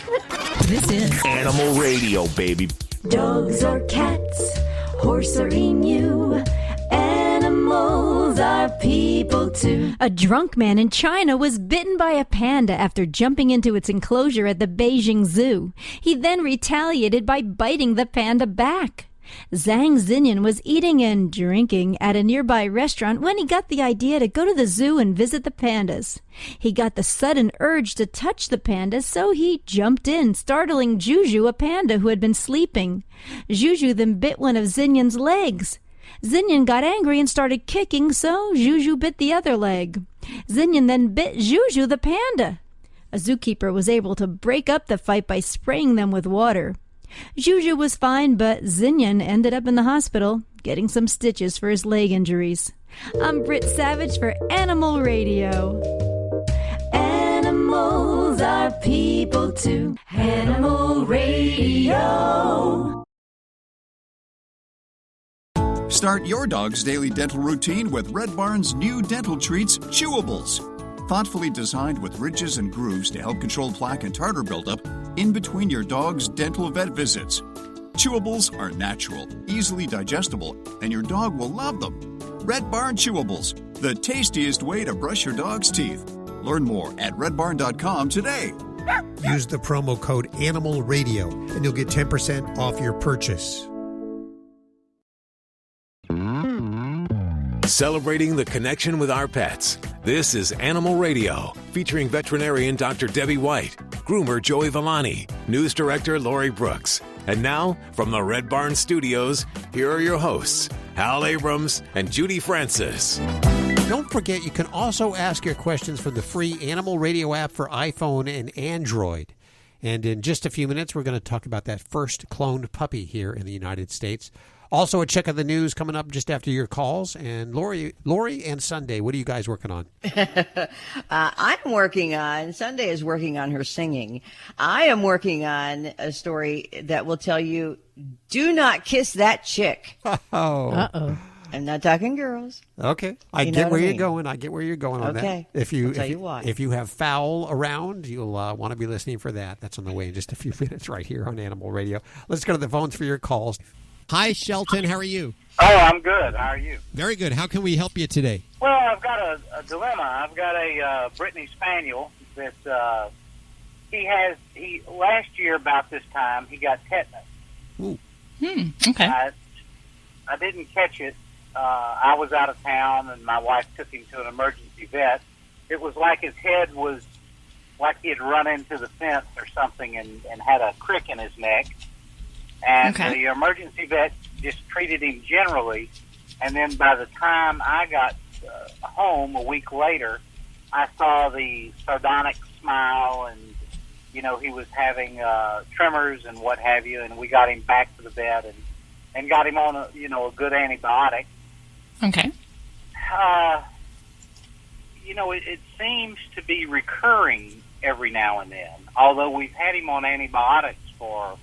This is Animal Radio, baby. Dogs or cats, horse or emu, animals are people too. A drunk man in China was bitten by a panda after jumping into its enclosure at the Beijing Zoo. He then retaliated by biting the panda back. Zhang Xinyan was eating and drinking at a nearby restaurant when he got the idea to go to the zoo and visit the pandas. He got the sudden urge to touch the pandas, so he jumped in, startling Juju, a panda who had been sleeping. Juju then bit one of Xinyan's legs. Xinyan got angry and started kicking, so Juju bit the other leg. Xinyan then bit Juju, the panda. A zookeeper was able to break up the fight by spraying them with water. Juju was fine, but Xinyan ended up in the hospital, getting some stitches for his leg injuries. I'm Britt Savage for Animal Radio. Animals are people too. Animal Radio. Start your dog's daily dental routine with Red Barn's new dental treats, Chewables. Thoughtfully designed with ridges and grooves to help control plaque and tartar buildup in between your dog's dental vet visits. Chewables are natural, easily digestible, and your dog will love them. Red Barn Chewables, the tastiest way to brush your dog's teeth. Learn more at redbarn.com today. Use the promo code Animal Radio, and you'll get 10% off your purchase. Celebrating the connection with our pets. This is Animal Radio, featuring veterinarian Dr. Debbie White, groomer Joey Villani, news director Lori Brooks. And now, from the Red Barn Studios, here are your hosts, Hal Abrams and Judy Francis. Don't forget, you can also ask your questions from the free Animal Radio app for iPhone and Android. And in just a few minutes, we're going to talk about that first cloned puppy here in the United States. Also, a check of the news coming up just after your calls. And Lori and Sunday, what are you guys working on? Sunday is working on her singing. I am working on a story that will tell you, do not kiss that chick. Oh. Uh-oh. I'm not talking girls. Okay. I get where you're going on that. Okay. If you have fowl around, you'll want to be listening for that. That's on the way in just a few minutes right here on Animal Radio. Let's go to the phones for your calls. Hi, Shelton. How are you? Oh, I'm good. How are you? Very good. How can we help you today? Well, I've got a dilemma. I've got a Brittany Spaniel that last year about this time, he got tetanus. Ooh. Okay. I didn't catch it. I was out of town, and my wife took him to an emergency vet. It was like his head was like he had run into the fence or something and had a crick in his neck. And the emergency vet just treated him generally. And then by the time I got home a week later, I saw the sardonic smile and, he was having tremors and what have you. And we got him back to the vet and got him on a good antibiotic. Okay. It seems to be recurring every now and then, although we've had him on antibiotics for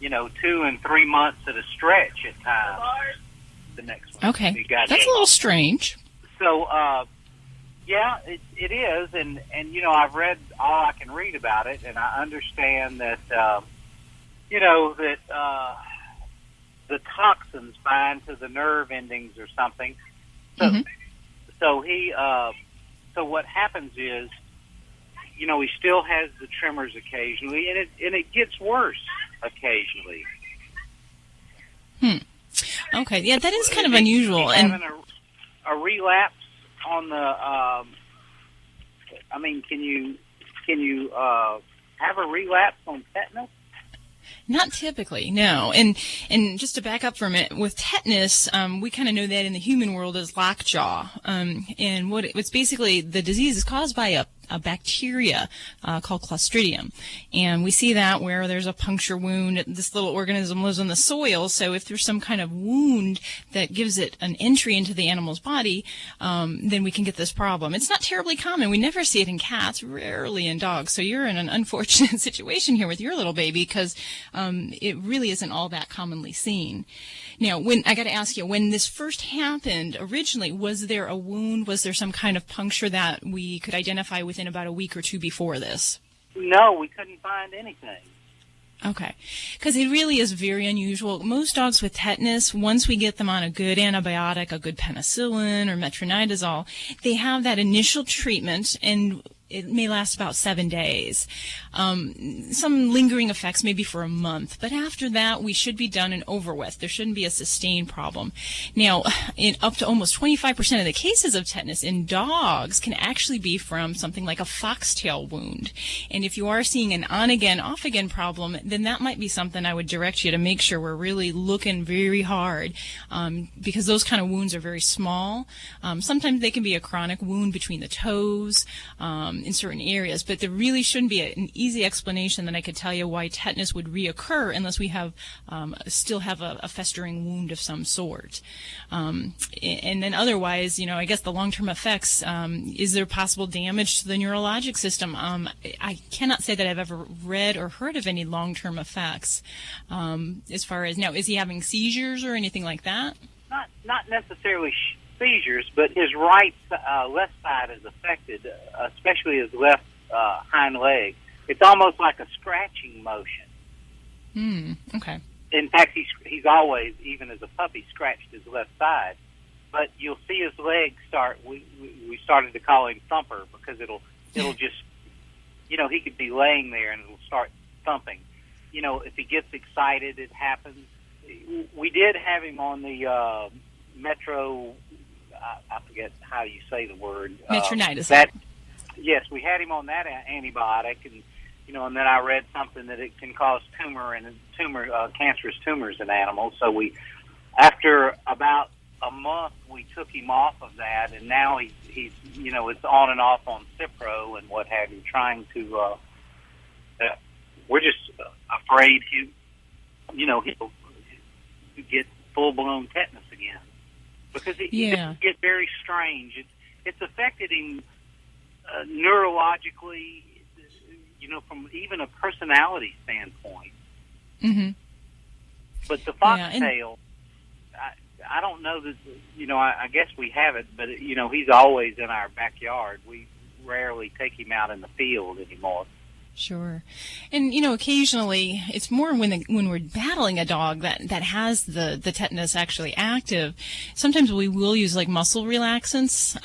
2 and 3 months at a stretch at times. The next one. Okay. That's a little strange. So, it is. And I've read all I can read about it, and I understand that, the toxins bind to the nerve endings or something. So, so what happens is, he still has the tremors occasionally, and it gets worse occasionally. Okay, yeah, that is kind of unusual. And having a relapse on the. Can you have a relapse on tetanus? Not typically, no. And just to back up for a minute, with tetanus, we kind of know that in the human world as lockjaw. And it's basically the disease is caused by a bacteria called Clostridium. And we see that where there's a puncture wound. This little organism lives in the soil, so if there's some kind of wound that gives it an entry into the animal's body, then we can get this problem. It's not terribly common. We never see it in cats, rarely in dogs. So you're in an unfortunate situation here with your little baby because it really isn't all that commonly seen. Now, I got to ask you, when this first happened originally, was there a wound? Was there some kind of puncture that we could identify within about a week or two before this? No, we couldn't find anything. Okay, because it really is very unusual. Most dogs with tetanus, once we get them on a good antibiotic, a good penicillin or metronidazole, they have that initial treatment, and it may last about 7 days. Some lingering effects maybe for a month, but after that we should be done and over with. There shouldn't be a sustained problem. Now, in up to almost 25% of the cases of tetanus in dogs can actually be from something like a foxtail wound. And if you are seeing an on-again, off-again problem, then that might be something I would direct you to make sure we're really looking very hard, because those kind of wounds are very small. Sometimes they can be a chronic wound between the toes, in certain areas, but there really shouldn't be an easy explanation that I could tell you why tetanus would reoccur unless we have still have a festering wound of some sort. And then otherwise, I guess the long-term effects, is there possible damage to the neurologic system? I cannot say that I've ever read or heard of any long-term effects. As far as now, is he having seizures or anything like that? Not necessarily seizures, but his right left side is affected, especially his left hind leg. It's almost like a scratching motion. Okay. In fact, he's always, even as a puppy, scratched his left side. But you'll see his legs start. We started to call him Thumper because it'll just, he could be laying there and it'll start thumping. If he gets excited, it happens. We did have him on the Metro. I forget how you say the word. Metronidazole. Yes, we had him on that antibiotic, and and then I read something that it can cause cancerous tumors in animals. So after about a month, we took him off of that, and now he's it's on and off on Cipro and what have you, trying to. We're just afraid he'll get full-blown tetanus again. Because it gets very strange. It's affected him neurologically, from even a personality standpoint. Mm-hmm. But the foxtail, I don't know that, I guess we have it, but, he's always in our backyard. We rarely take him out in the field anymore. Sure. And, occasionally it's more when we're battling a dog that has the tetanus actually active. Sometimes we will use like muscle relaxants,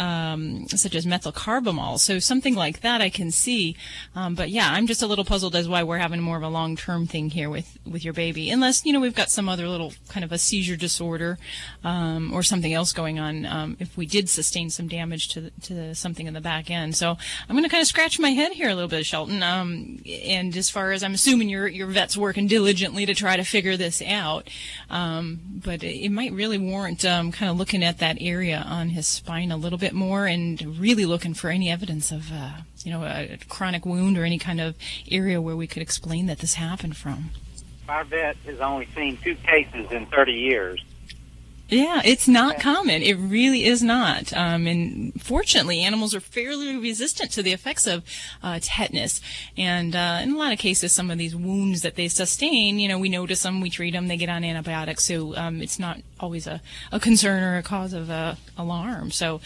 such as methylcarbamol. So something like that I can see. But yeah, I'm just a little puzzled as why we're having more of a long-term thing here with your baby. Unless, we've got some other little kind of a seizure disorder, or something else going on, if we did sustain some damage to something in the back end. So I'm going to kind of scratch my head here a little bit, Shelton. And as far as I'm assuming your vet's working diligently to try to figure this out, but it might really warrant kind of looking at that area on his spine a little bit more and really looking for any evidence of a chronic wound or any kind of area where we could explain that this happened from. Our vet has only seen 2 cases in 30 years. Yeah, it's not common. It really is not. And fortunately, animals are fairly resistant to the effects of tetanus. And in a lot of cases, some of these wounds that they sustain, we notice them, we treat them, they get on antibiotics. So it's not always a concern or a cause of alarm. So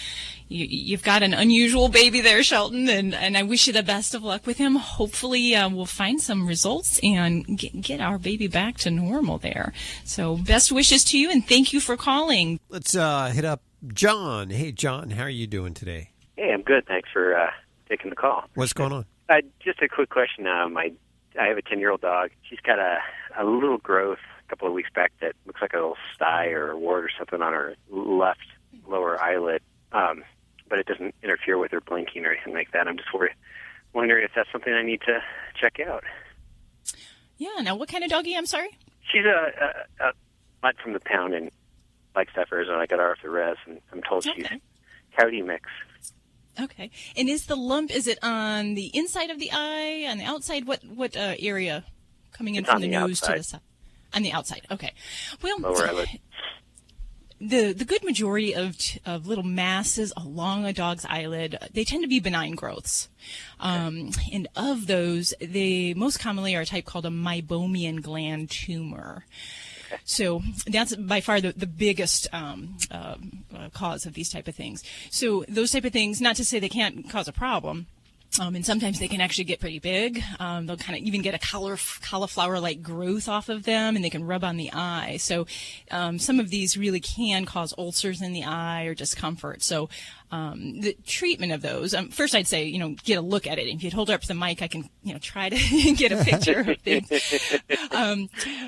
you've got an unusual baby there, Shelton, and I wish you the best of luck with him. Hopefully we'll find some results and get our baby back to normal there. So best wishes to you, and thank you for calling. Let's hit up John. Hey, John, how are you doing today? Hey, I'm good. Thanks for taking the call. What's going on? Just a quick question. I have a 10-year-old dog. She's got a little growth a couple of weeks back that looks like a little sty or a wart or something on her left lower eyelid. But it doesn't interfere with her blinking or anything like that. I'm just wondering if that's something I need to check out. Yeah. Now, what kind of doggy? I'm sorry? She's a mutt from the pound in Flagstaff, Arizona. I got her off the res, and I'm told she's Coyote mix. Okay. And is the lump, is it on the inside of the eye, on the outside? What area coming in from the nose to the side? On the outside. Okay. Well, lower eyelid. The good majority of little masses along a dog's eyelid, they tend to be benign growths. And of those, they most commonly are a type called a meibomian gland tumor. So that's by far the biggest cause of these type of things. So those type of things, not to say they can't cause a problem, and sometimes they can actually get pretty big. They'll kind of even get a cauliflower-like growth off of them, and they can rub on the eye. So some of these really can cause ulcers in the eye or discomfort. So the treatment of those, first I'd say, get a look at it. If you'd hold up the mic, I can, try to get a picture of things.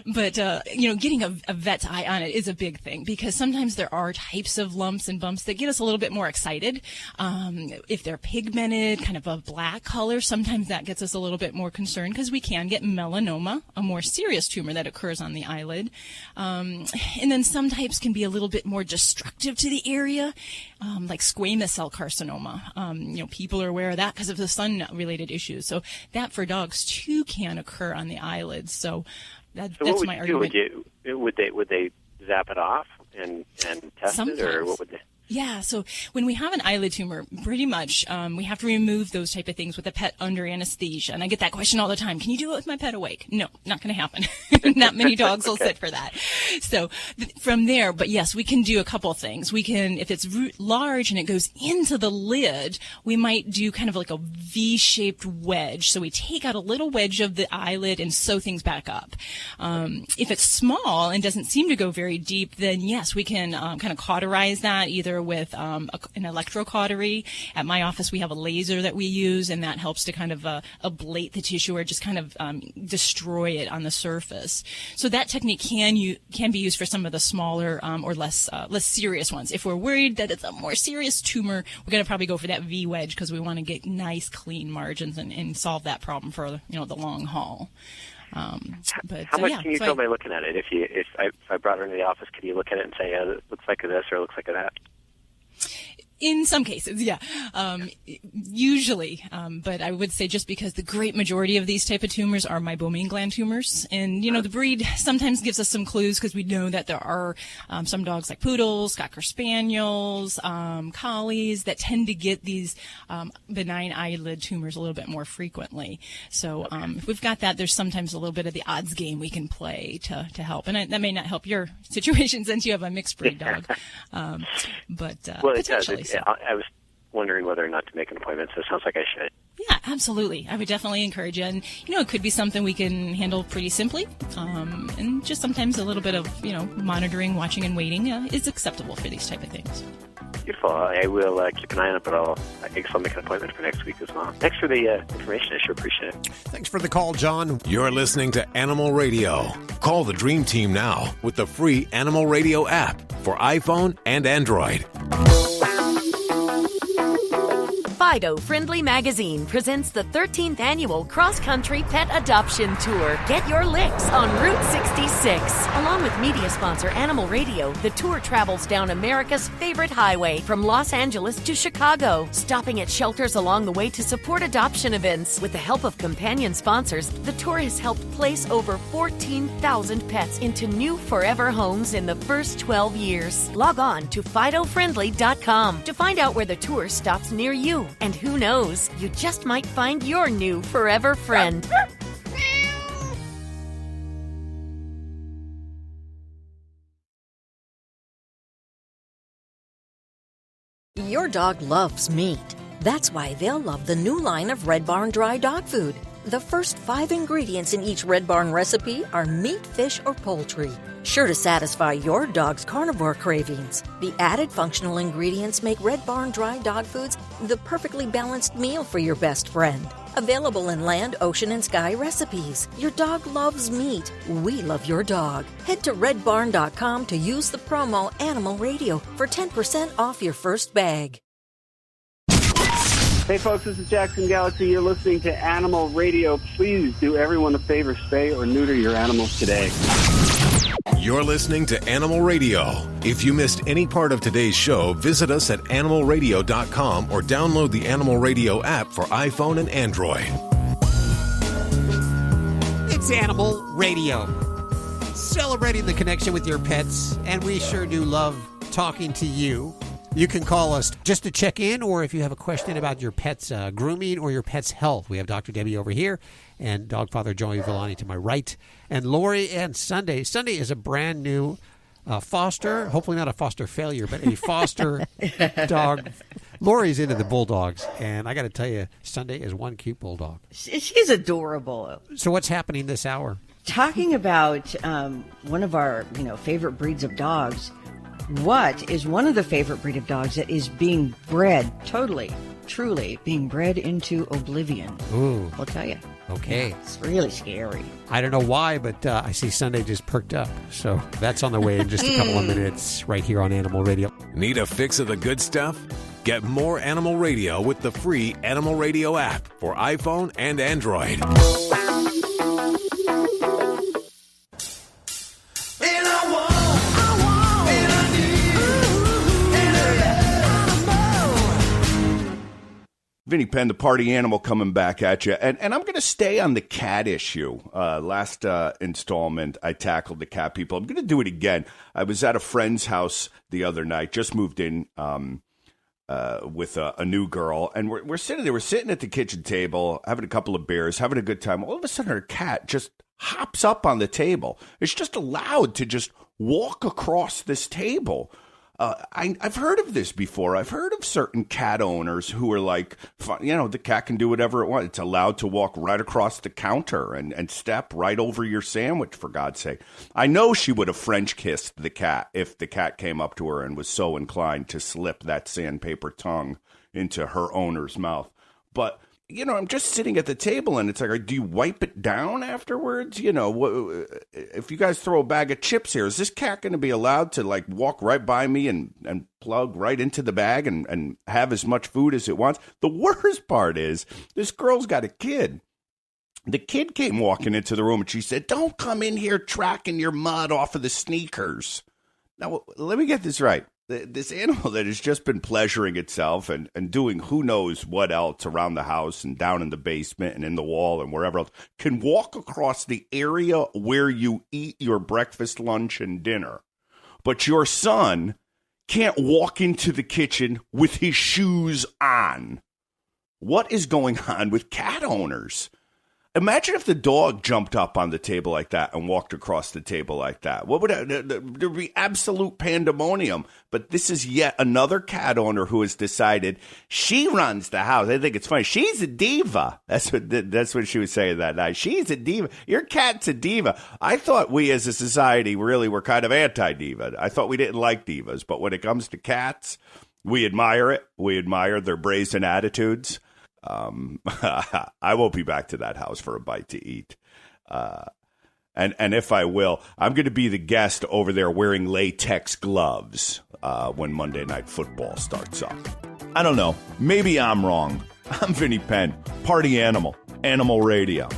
But getting a vet's eye on it is a big thing, because sometimes there are types of lumps and bumps that get us a little bit more excited. If they're pigmented, kind of a black color, sometimes that gets us a little bit more concerned, because we can get melanoma, a more serious tumor that occurs on the eyelid. And then some types can be a little bit more destructive to the area, like squamous cell carcinoma. People are aware of that because of the sun-related issues. So that for dogs too can occur on the eyelids. So that's my argument. Would they zap it off and test Sometimes. it, or what would they? Yeah, so when we have an eyelid tumor, pretty much we have to remove those type of things with a pet under anesthesia. And I get that question all the time. Can you do it with my pet awake? No, not going to happen. Not many dogs will sit for that. So from there, but yes, we can do a couple things. We can, if it's large and it goes into the lid, we might do kind of like a V-shaped wedge. So we take out a little wedge of the eyelid and sew things back up. If it's small and doesn't seem to go very deep, then yes, we can kind of cauterize that either with an electrocautery. At my office, we have a laser that we use, and that helps to kind of ablate the tissue or just kind of destroy it on the surface. So that technique can be used for some of the smaller or less serious ones. If we're worried that it's a more serious tumor, we're going to probably go for that V wedge, because we want to get nice, clean margins and solve that problem for the long haul. But how much can you tell by looking at it? If I brought her into the office, could you look at it and say, it looks like this or it looks like that? In some cases, yeah. Usually, but I would say just because the great majority of these type of tumors are meibomian gland tumors. And, the breed sometimes gives us some clues, because we know that there are some dogs like poodles, Cocker Spaniels, collies that tend to get these benign eyelid tumors a little bit more frequently. So if we've got that, there's sometimes a little bit of the odds game we can play to help. And that may not help your situation since you have a mixed breed dog. But potentially. I was wondering whether or not to make an appointment, so it sounds like I should. Yeah, absolutely. I would definitely encourage you. And, it could be something we can handle pretty simply. And just sometimes a little bit of, monitoring, watching, and waiting is acceptable for these type of things. Beautiful. I will keep an eye on it, but I'll make an appointment for next week as well. Thanks for the information. I sure appreciate it. Thanks for the call, John. You're listening to Animal Radio. Call the Dream Team now with the free Animal Radio app for iPhone and Android. Fido Friendly Magazine presents the 13th annual cross-country pet adoption tour. Get your licks on Route 66. Along with media sponsor Animal Radio, the tour travels down America's favorite highway from Los Angeles to Chicago, stopping at shelters along the way to support adoption events. With the help of companion sponsors, the tour has helped place over 14,000 pets into new forever homes in the first 12 years. Log on to FidoFriendly.com to find out where the tour stops near you. And who knows, you just might find your new forever friend. Your dog loves meat. That's why they'll love the new line of Red Barn dry dog food. The first 5 ingredients in each Red Barn recipe are meat, fish, or poultry, sure to satisfy your dog's carnivore cravings. The added functional ingredients make Red Barn dry dog foods the perfectly balanced meal for your best friend. Available in land, ocean, and sky recipes. Your dog loves meat. We love your dog. Head to redbarn.com to use the promo Animal Radio for 10% off your first bag. Hey folks, this is Jackson Galaxy. You're listening to Animal Radio. Please do everyone a favor, spay or neuter your animals today. You're listening to Animal Radio. If you missed any part of today's show, visit us at animalradio.com or download the Animal Radio app for iPhone and Android. It's Animal Radio. Celebrating the connection with your pets, and we sure do love talking to you. You can call us just to check in, or if you have a question about your pet's grooming or your pet's health. We have Dr. Debbie over here and Dog Father Joey Villani to my right, and Lori and Sunday. Sunday is a brand new foster, hopefully not a foster failure, but a foster dog. Lori's into the bulldogs, and I got to tell you, Sunday is one cute bulldog. She's adorable. So what's happening this hour? Talking about one of our favorite breeds of dogs. What is one of the favorite breed of dogs that is being bred, truly being bred into oblivion? Ooh. I'll tell you. Okay. Yeah, it's really scary. I don't know why, but I see Sunday just perked up. So that's on the way in just a couple of minutes right here on Animal Radio. Need a fix of the good stuff? Get more Animal Radio with the free Animal Radio app for iPhone and Android. Vinny Penn, the party animal, coming back at you. And I'm going to stay on the cat issue. Last installment, I tackled the cat people. I'm going to do it again. I was at a friend's house the other night, just moved in with a new girl. And we're sitting there. We're sitting at the kitchen table, having a couple of beers, having a good time. All of a sudden, her cat just hops up on the table. It's just allowed to just walk across this table. I've heard of this before. I've heard of certain cat owners who are like, the cat can do whatever it wants. It's allowed to walk right across the counter and step right over your sandwich, for God's sake. I know she would have French kissed the cat if the cat came up to her and was so inclined to slip that sandpaper tongue into her owner's mouth. But I'm just sitting at the table, and it's like, do you wipe it down afterwards? If you guys throw a bag of chips here, is this cat going to be allowed to, walk right by me and plug right into the bag and have as much food as it wants? The worst part is, this girl's got a kid. The kid came walking into the room, and she said, "Don't come in here tracking your mud off of the sneakers." Now, let me get this right. This animal that has just been pleasuring itself and doing who knows what else around the house and down in the basement and in the wall and wherever else can walk across the area where you eat your breakfast, lunch, and dinner. But your son can't walk into the kitchen with his shoes on. What is going on with cat owners? Imagine if the dog jumped up on the table like that and walked across the table like that. What would there'd be absolute pandemonium. But this is yet another cat owner who has decided she runs the house. I think it's funny. She's a diva. That's what she was saying that night. She's a diva. Your cat's a diva. I thought we as a society really were kind of anti-diva. I thought we didn't like divas. But when it comes to cats, we admire it. We admire their brazen attitudes. I won't be back to that house for a bite to eat. And if I will, I'm going to be the guest over there wearing latex gloves when Monday Night Football starts up. I don't know. Maybe I'm wrong. I'm Vinny Penn, party animal, Animal Radio.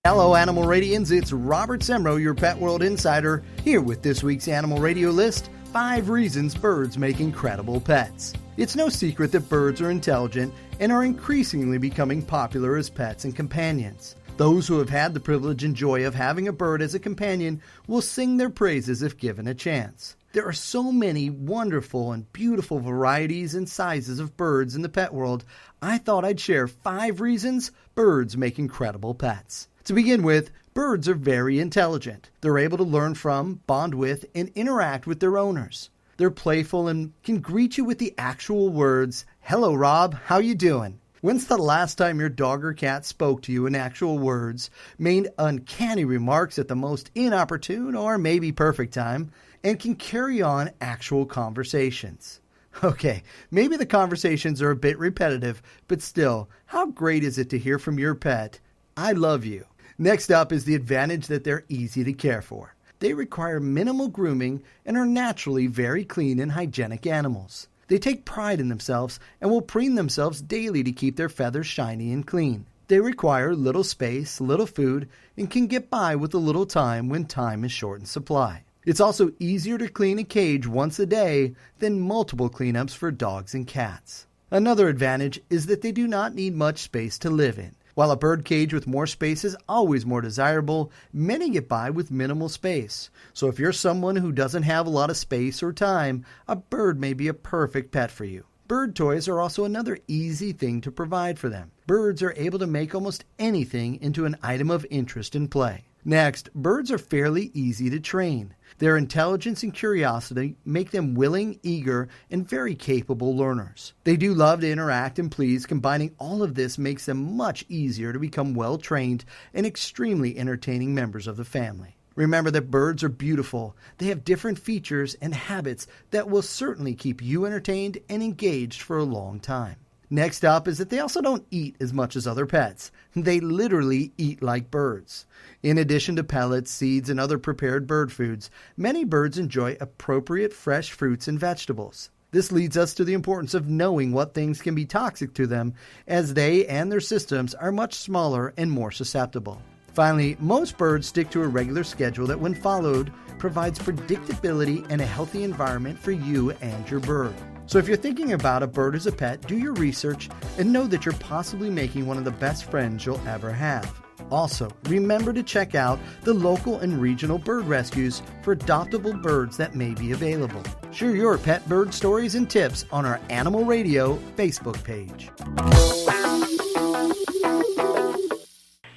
Hello, Animal Radians. It's Robert Semro, your Pet World Insider, here with this week's Animal Radio list. 5 reasons birds make incredible pets. It's no secret that birds are intelligent and are increasingly becoming popular as pets and companions. Those who have had the privilege and joy of having a bird as a companion will sing their praises if given a chance. There are so many wonderful and beautiful varieties and sizes of birds in the pet world, I thought I'd share 5 reasons birds make incredible pets. To begin with, birds are very intelligent. They're able to learn from, bond with, and interact with their owners. They're playful and can greet you with the actual words, "Hello, Rob, how you doing?" When's the last time your dog or cat spoke to you in actual words, made uncanny remarks at the most inopportune or maybe perfect time, and can carry on actual conversations? Okay, maybe the conversations are a bit repetitive, but still, how great is it to hear from your pet, "I love you"? Next up is the advantage that they're easy to care for. They require minimal grooming and are naturally very clean and hygienic animals. They take pride in themselves and will preen themselves daily to keep their feathers shiny and clean. They require little space, little food, and can get by with a little time when time is short in supply. It's also easier to clean a cage once a day than multiple cleanups for dogs and cats. Another advantage is that they do not need much space to live in. While a bird cage with more space is always more desirable, many get by with minimal space. So if you're someone who doesn't have a lot of space or time, a bird may be a perfect pet for you. Bird toys are also another easy thing to provide for them. Birds are able to make almost anything into an item of interest and play. Next, birds are fairly easy to train. Their intelligence and curiosity make them willing, eager, and very capable learners. They do love to interact and please. Combining all of this makes them much easier to become well-trained and extremely entertaining members of the family. Remember that birds are beautiful. They have different features and habits that will certainly keep you entertained and engaged for a long time. Next up is that they also don't eat as much as other pets. They literally eat like birds. In addition to pellets, seeds, and other prepared bird foods, many birds enjoy appropriate fresh fruits and vegetables. This leads us to the importance of knowing what things can be toxic to them, as they and their systems are much smaller and more susceptible. Finally, most birds stick to a regular schedule that, when followed, provides predictability and a healthy environment for you and your bird. So if you're thinking about a bird as a pet, do your research and know that you're possibly making one of the best friends you'll ever have. Also, remember to check out the local and regional bird rescues for adoptable birds that may be available. Share your pet bird stories and tips on our Animal Radio Facebook page.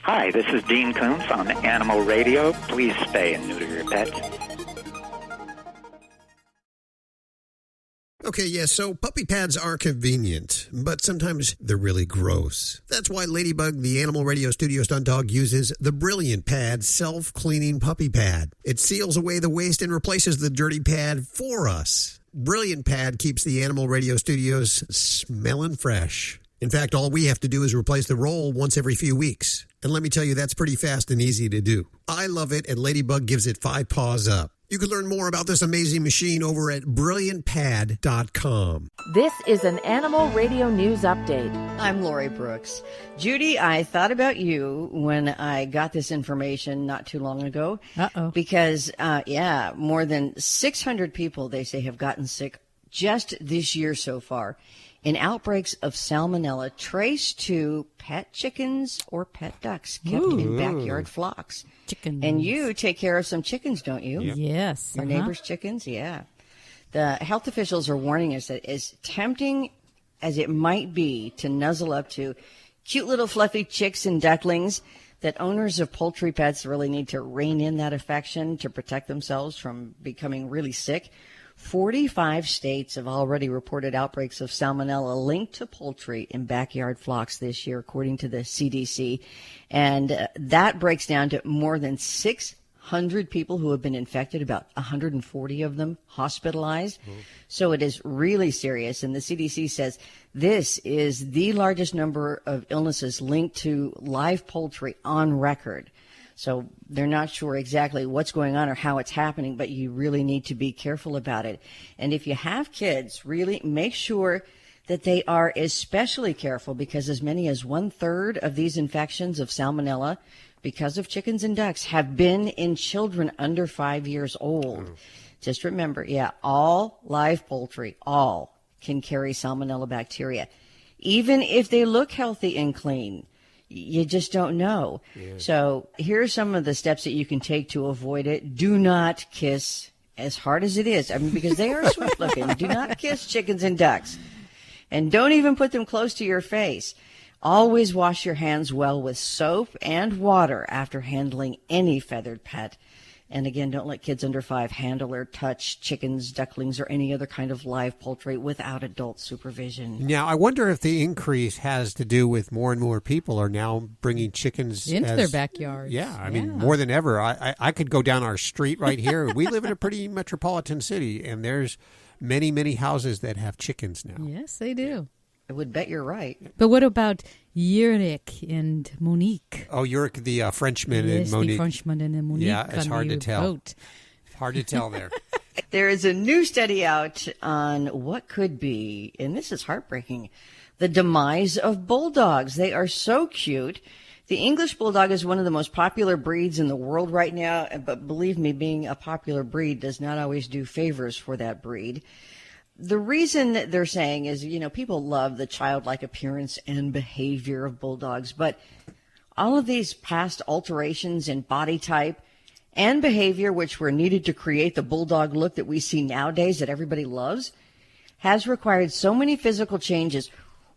Hi, this is Dean Koontz on Animal Radio. Please spay and neuter your pets. Okay, yeah, so puppy pads are convenient, but sometimes they're really gross. That's why Ladybug, the Animal Radio studio stunt dog, uses the Brilliant Pad self-cleaning puppy pad. It seals away the waste and replaces the dirty pad for us. Brilliant Pad keeps the Animal Radio studios smelling fresh. In fact, all we have to do is replace the roll once every few weeks. And let me tell you, that's pretty fast and easy to do. I love it, and Ladybug gives it 5 paws up. You can learn more about this amazing machine over at brilliantpad.com. This is an Animal Radio News Update. I'm Lori Brooks. Judy, I thought about you when I got this information not too long ago. Uh-oh. Because, more than 600 people, they say, have gotten sick just this year so far in outbreaks of salmonella traced to pet chickens or pet ducks kept in backyard flocks. Chickens. And you take care of some chickens, don't you? Yep. Yes. Your neighbor's chickens? Yeah. The health officials are warning us that as tempting as it might be to nuzzle up to cute little fluffy chicks and ducklings, that owners of poultry pets really need to rein in that affection to protect themselves from becoming really sick. 45 states have already reported outbreaks of salmonella linked to poultry in backyard flocks this year, according to the CDC. And that breaks down to more than 600 people who have been infected, about 140 of them hospitalized. So it is really serious. And the CDC says this is the largest number of illnesses linked to live poultry on record. So they're not sure exactly what's going on or how it's happening, but you really need to be careful about it. And if you have kids, really make sure that they are especially careful, because as many as 1/3 of these infections of salmonella, because of chickens and ducks, have been in children under 5 years old. Just remember, all live poultry, all can carry salmonella bacteria. Even if they look healthy and clean, you just don't know. So here are some of the steps that you can take to avoid it. Do not kiss, as hard as it is, because they are sweet looking. Do not kiss chickens and ducks. And don't even put them close to your face. Always wash your hands well with soap and water after handling any feathered pet. And again, don't let kids under 5 handle or touch chickens, ducklings, or any other kind of live poultry without adult supervision. Now, I wonder if the increase has to do with more and more people are now bringing chickens into their backyards. Yeah, I mean, more than ever. I could go down our street right here. We live in a pretty metropolitan city, and there's many, many houses that have chickens now. Yes, they do. I would bet you're right. But what about Yurik and Monique? Oh, Yurik, the Frenchman, and Monique. The Frenchman and Monique. Yeah, it's hard to tell. Boat. Hard to tell there. There is a new study out on what could be, and this is heartbreaking, the demise of bulldogs. They are so cute. The English Bulldog is one of the most popular breeds in the world right now, but believe me, being a popular breed does not always do favors for that breed. The reason that they're saying is, people love the childlike appearance and behavior of bulldogs, but all of these past alterations in body type and behavior, which were needed to create the bulldog look that we see nowadays that everybody loves, has required so many physical changes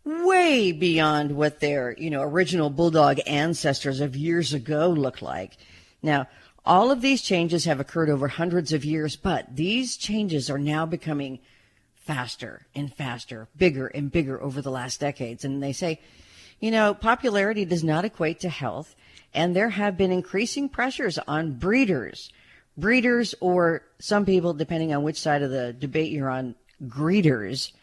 way beyond what their, original bulldog ancestors of years ago looked like. Now, all of these changes have occurred over hundreds of years, but these changes are now becoming faster and faster, bigger and bigger over the last decades. And they say, popularity does not equate to health, and there have been increasing pressures on breeders, or some people, depending on which side of the debate you're on, greeters,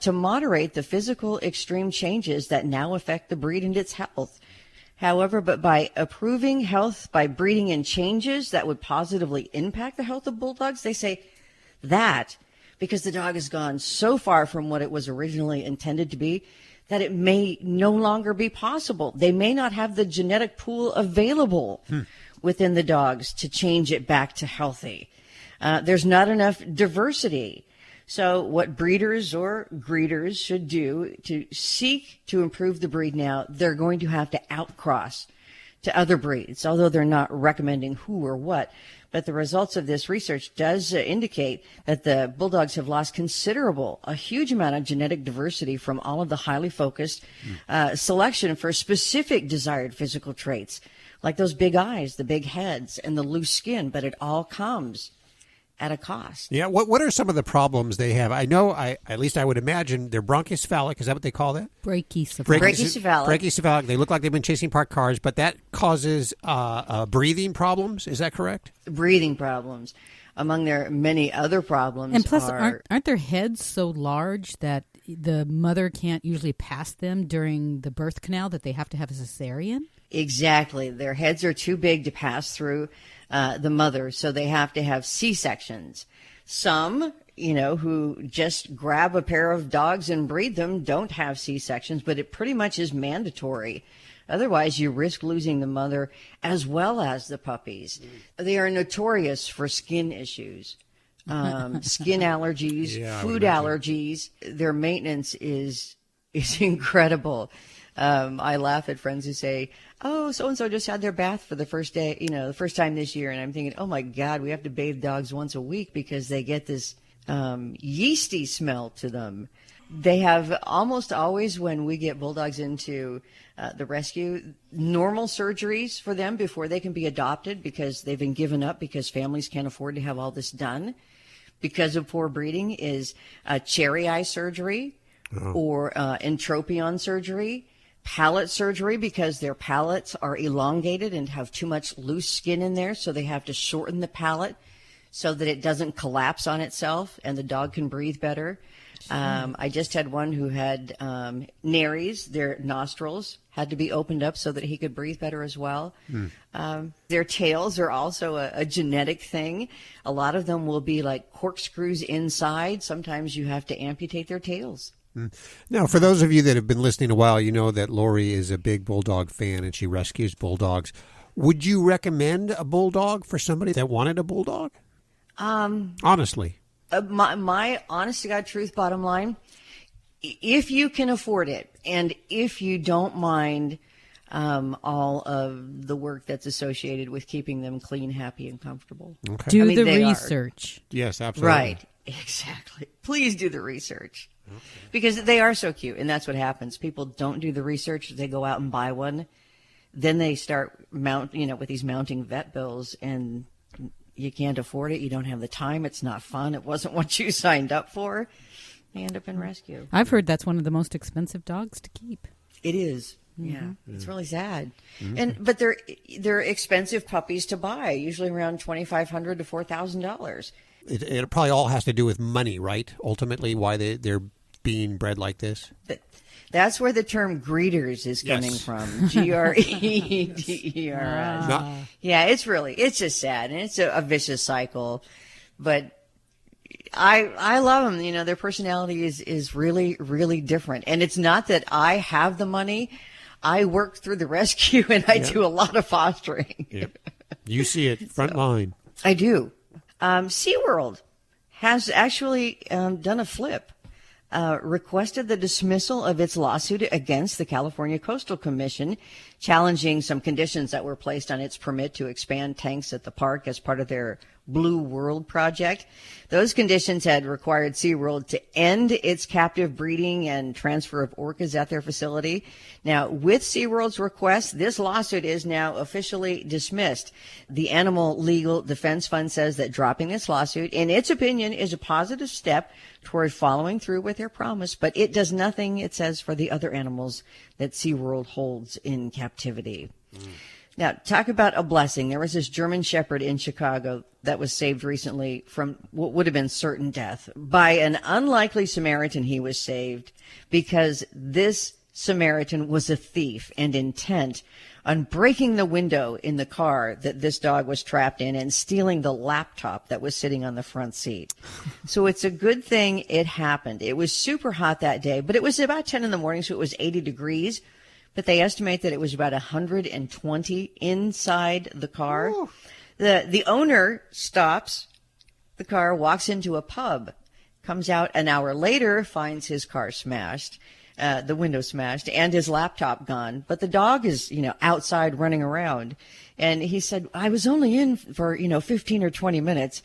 to moderate the physical extreme changes that now affect the breed and its health. However, but by approving health by breeding in changes that would positively impact the health of bulldogs, they say that because the dog has gone so far from what it was originally intended to be, that it may no longer be possible. They may not have the genetic pool available within the dogs to change it back to healthy. There's not enough diversity. So what breeders or greeters should do to seek to improve the breed now, they're going to have to outcross to other breeds, although they're not recommending who or what. But the results of this research does indicate that the bulldogs have lost a huge amount of genetic diversity from all of the highly focused selection for specific desired physical traits, like those big eyes, the big heads, and the loose skin. But it all comes at a cost. Yeah. What are some of the problems they have? I know, at least I would imagine, they're bronchocephalic. Is that what they call that? Brachycephalic. They look like they've been chasing parked cars, but that causes breathing problems. Is that correct? Breathing problems, among their many other problems. And plus, aren't their heads so large that the mother can't usually pass them during the birth canal, that they have to have a cesarean? Exactly. Their heads are too big to pass through the mother, so they have to have C-sections. Some, who just grab a pair of dogs and breed them don't have C-sections, but it pretty much is mandatory. Otherwise, you risk losing the mother as well as the puppies. They are notorious for skin issues, skin allergies, food allergies. Their maintenance is incredible. I laugh at friends who say, oh, so-and-so just had their bath for the first day, the first time this year. And I'm thinking, oh, my God, we have to bathe dogs once a week because they get this yeasty smell to them. They have almost always, when we get bulldogs into the rescue, normal surgeries for them before they can be adopted because they've been given up because families can't afford to have all this done because of poor breeding, is cherry eye surgery or entropion surgery. Palate surgery because their palates are elongated and have too much loose skin in there, so they have to shorten the palate so that it doesn't collapse on itself and the dog can breathe better. I just had one who had nares, their nostrils had to be opened up so that he could breathe better as well. Their tails are also a genetic thing. A lot of them will be like corkscrews inside. Sometimes you have to amputate their tails. Now, for those of you that have been listening a while, you know that Lori is a big bulldog fan and she rescues bulldogs. Would you recommend a bulldog for somebody that wanted a bulldog? Honestly. My honest to God truth bottom line, if you can afford it and if you don't mind all of the work that's associated with keeping them clean, happy, and comfortable. Okay. Do the research. Yes, absolutely. Right. Exactly. Please do the research. Okay. Because they are so cute, and that's what happens. People don't do the research. They go out and buy one. Then they start with these mounting vet bills, and you can't afford it. You don't have the time. It's not fun. It wasn't what you signed up for. They end up in rescue. I've heard that's one of the most expensive dogs to keep. It is. Yeah, it's really sad. But they're expensive puppies to buy, usually around $2,500 to $4,000. It probably all has to do with money, right? Ultimately, why they're being bred like this. That's where the term greeters is coming from. Greeders. Yeah, it's just sad, and it's a vicious cycle. But I love them. You know, their personality is really, really different. And it's not that I have the money. I work through the rescue and I do a lot of fostering. Yep. You see it front line. I do. SeaWorld has actually done a flip. Requested the dismissal of its lawsuit against the California Coastal Commission, challenging some conditions that were placed on its permit to expand tanks at the park as part of their Blue World project. Those conditions had required SeaWorld to end its captive breeding and transfer of orcas at their facility. Now, with SeaWorld's request, this lawsuit is now officially dismissed. The Animal Legal Defense Fund says that dropping this lawsuit, in its opinion, is a positive step toward following through with their promise, but it does nothing, it says, for the other animals that SeaWorld holds in captivity. Now, talk about a blessing. There was this German Shepherd in Chicago that was saved recently from what would have been certain death. By an unlikely Samaritan, he was saved because this Samaritan was a thief and intent on breaking the window in the car that this dog was trapped in and stealing the laptop that was sitting on the front seat. So it's a good thing it happened. It was super hot that day, but it was about 10 in the morning, so it was 80 degrees. But they estimate that it was about 120 inside the car. Ooh. The owner stops the car, walks into a pub, comes out an hour later, finds his car smashed, the window smashed, and his laptop gone. But the dog is, outside running around. And he said, I was only in for, 15 or 20 minutes.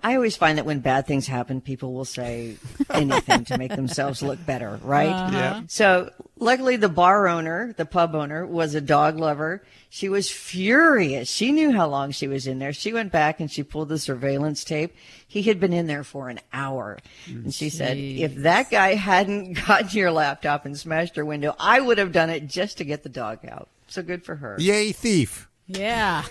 I always find that when bad things happen, people will say anything to make themselves look better, right? Yeah. So luckily the pub owner, was a dog lover. She was furious. She knew how long she was in there. She went back and she pulled the surveillance tape. He had been in there for an hour. And she said, if that guy hadn't gotten your laptop and smashed your window, I would have done it just to get the dog out. So good for her. Yay, thief. Yeah.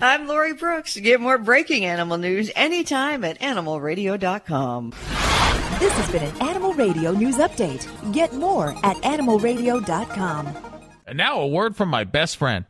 I'm Lori Brooks. Get more breaking animal news anytime at animalradio.com. This has been an Animal Radio News Update. Get more at animalradio.com. And now a word from my best friend.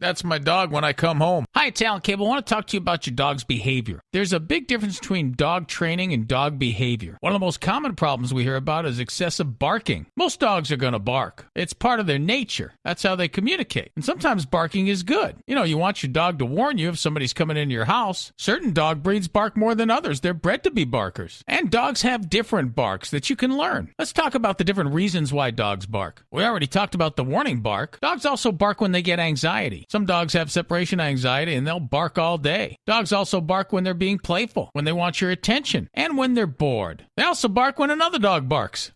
That's my dog when I come home. Hi, it's Alan Cable. I want to talk to you about your dog's behavior. There's a big difference between dog training and dog behavior. One of the most common problems we hear about is excessive barking. Most dogs are going to bark. It's part of their nature. That's how they communicate. And sometimes barking is good. You want your dog to warn you if somebody's coming into your house. Certain dog breeds bark more than others. They're bred to be barkers. And dogs have different barks that you can learn. Let's talk about the different reasons why dogs bark. We already talked about the warning bark. Dogs also bark when they get anxiety. Some dogs have separation anxiety and they'll bark all day. Dogs also bark when they're being playful, when they want your attention, and when they're bored. They also bark when another dog barks.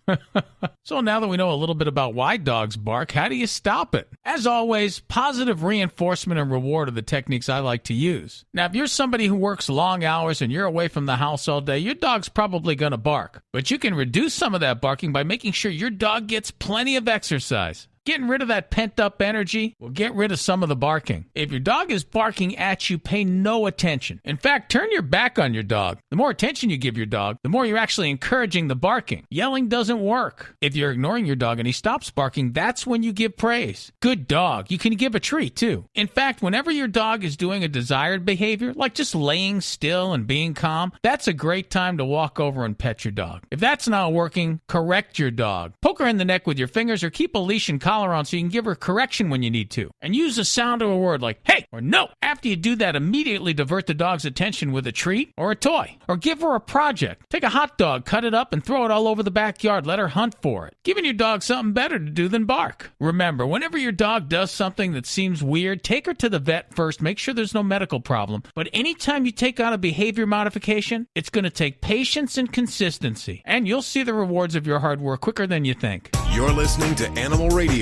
So now that we know a little bit about why dogs bark, how do you stop it? As always, positive reinforcement and reward are the techniques I like to use. Now, if you're somebody who works long hours and you're away from the house all day, your dog's probably going to bark. But you can reduce some of that barking by making sure your dog gets plenty of exercise. Getting rid of that pent-up energy will get rid of some of the barking. If your dog is barking at you, pay no attention. In fact, turn your back on your dog. The more attention you give your dog, the more you're actually encouraging the barking. Yelling doesn't work. If you're ignoring your dog and he stops barking, that's when you give praise. Good dog. You can give a treat, too. In fact, whenever your dog is doing a desired behavior, like just laying still and being calm, that's a great time to walk over and pet your dog. If that's not working, correct your dog. Poke her in the neck with your fingers or keep a leash and collar on so you can give her correction when you need to. And use the sound of a word like hey or no. After you do that, immediately divert the dog's attention with a treat or a toy. Or give her a project. Take a hot dog, cut it up, and throw it all over the backyard. Let her hunt for it. Giving your dog something better to do than bark. Remember, whenever your dog does something that seems weird, take her to the vet first. Make sure there's no medical problem. But anytime you take on a behavior modification, it's going to take patience and consistency. And you'll see the rewards of your hard work quicker than you think. You're listening to Animal Radio.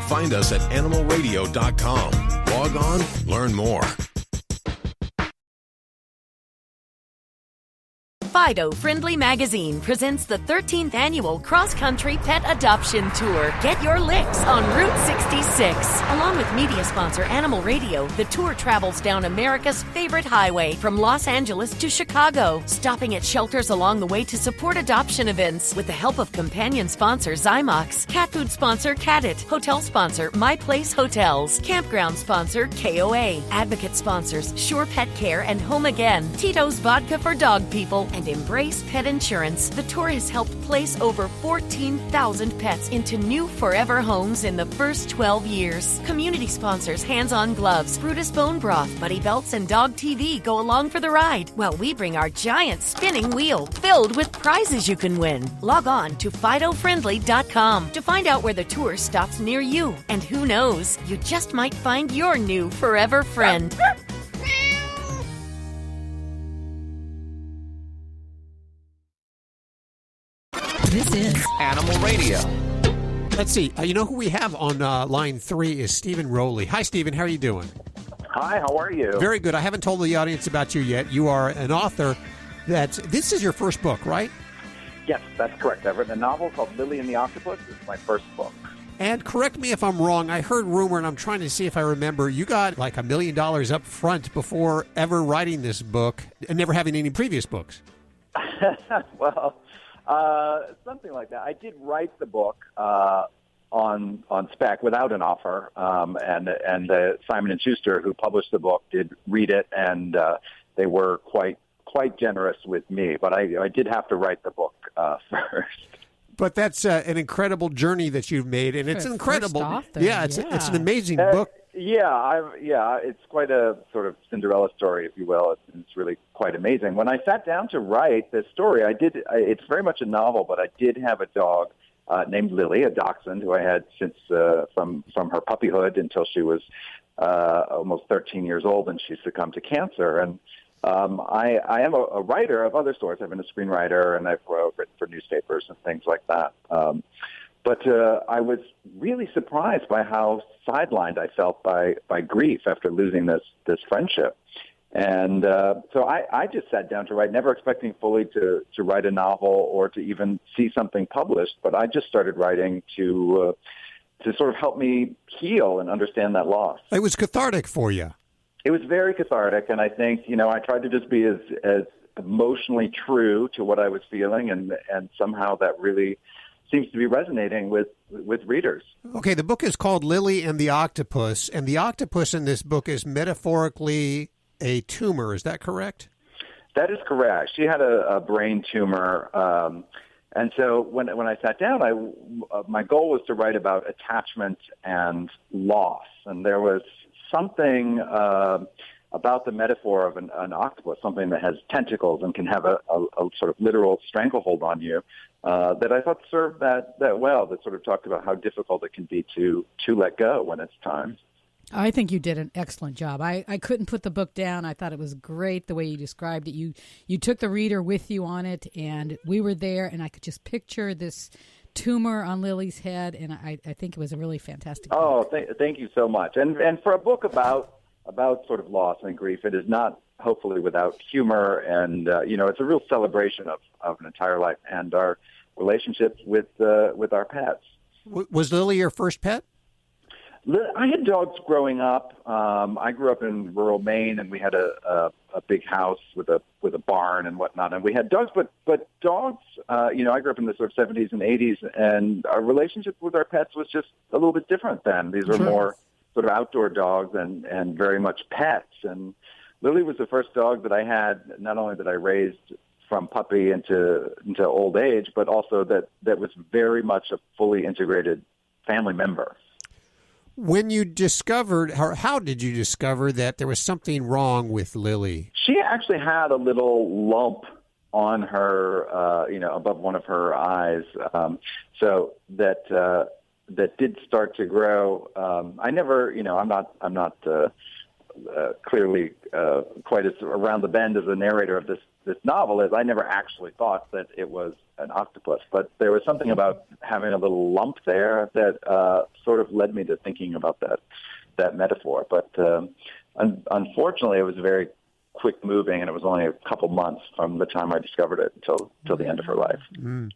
Find us at animalradio.com. Log on, learn more. Fido Friendly Magazine presents the 13th annual cross-country pet adoption tour. Get your licks on Route 66. Along with media sponsor Animal Radio, the tour travels down America's favorite highway from Los Angeles to Chicago, stopping at shelters along the way to support adoption events with the help of companion sponsor Zymox, cat food sponsor Catit, hotel sponsor My Place Hotels, campground sponsor KOA, advocate sponsors Sure Pet Care and Home Again, Tito's Vodka for Dog People, and Embrace Pet Insurance. The tour has helped place over 14,000 pets into new forever homes in the first 12 years. Community sponsors Hands-On Gloves, Brutus Bone Broth, Buddy Belts, and Dog TV go along for the ride, while we bring our giant spinning wheel filled with prizes you can win. Log on to FidoFriendly.com to find out where the tour stops near you. And who knows, you just might find your new forever friend. This is Animal Radio. Let's see. You know who we have on line 3 is Stephen Rowley. Hi, Stephen. How are you doing? Hi, how are you? Very good. I haven't told the audience about you yet. You are an author. This is your first book, right? Yes, that's correct. I've written a novel called Lily and the Octopus. It's my first book. And correct me if I'm wrong. I heard rumor, and I'm trying to see if I remember, you got like $1 million up front before ever writing this book and never having any previous books. Well, something like that. I did write the book on spec without an offer, and Simon & Schuster, who published the book, did read it, and they were quite generous with me. But I did have to write the book first. But that's an incredible journey that you've made, and it's incredible. Author, it's an amazing book. It's quite a sort of Cinderella story, if you will. It's really quite amazing. When I sat down to write this story, it's very much a novel, but I did have a dog named Lily, a dachshund, who I had since from her puppyhood until she was almost 13 years old, and she succumbed to cancer. And I am a writer of other sorts. I've been a screenwriter, and I've written for newspapers and things like that. But I was really surprised by how sidelined I felt by grief after losing this friendship. And so I just sat down to write, never expecting fully to write a novel or to even see something published. But I just started writing to sort of help me heal and understand that loss. It was cathartic for you. It was very cathartic, and I think, I tried to just be as emotionally true to what I was feeling, and somehow that really seems to be resonating with readers. Okay, the book is called Lily and the Octopus, and the octopus in this book is metaphorically a tumor. Is that correct? That is correct. She had a brain tumor, and so when I sat down, my goal was to write about attachment and loss, and there was something about the metaphor of an octopus, something that has tentacles and can have a sort of literal stranglehold on you, that I thought served that well, that sort of talked about how difficult it can be to let go when it's time. I think you did an excellent job. I couldn't put the book down. I thought it was great the way you described it. You took the reader with you on it, and we were there, and I could just picture this tumor on Lily's head, and I think it was a really fantastic book. Thank you so much. And for a book about sort of loss and grief, it is not hopefully without humor, and it's a real celebration of an entire life and our relationships with our pets. Was Lily your first pet? I had dogs growing up. I grew up in rural Maine, and we had a big house with a barn and whatnot, and we had dogs. But dogs, I grew up in the sort of 70s and 80s, and our relationship with our pets was just a little bit different then. These were more sort of outdoor dogs and very much pets. And Lily was the first dog that I had, not only that I raised from puppy into old age, but also that was very much a fully integrated family member. When you discovered, or how did you discover that there was something wrong with Lily? She actually had a little lump on her, above one of her eyes, so that did start to grow. I never, I'm not clearly quite as around the bend as the narrator of this novel is. I never actually thought that it was an octopus, but there was something about having a little lump there that sort of led me to thinking about that metaphor. But unfortunately, it was very quick moving, and it was only a couple months from the time I discovered it till the end of her life. Mm.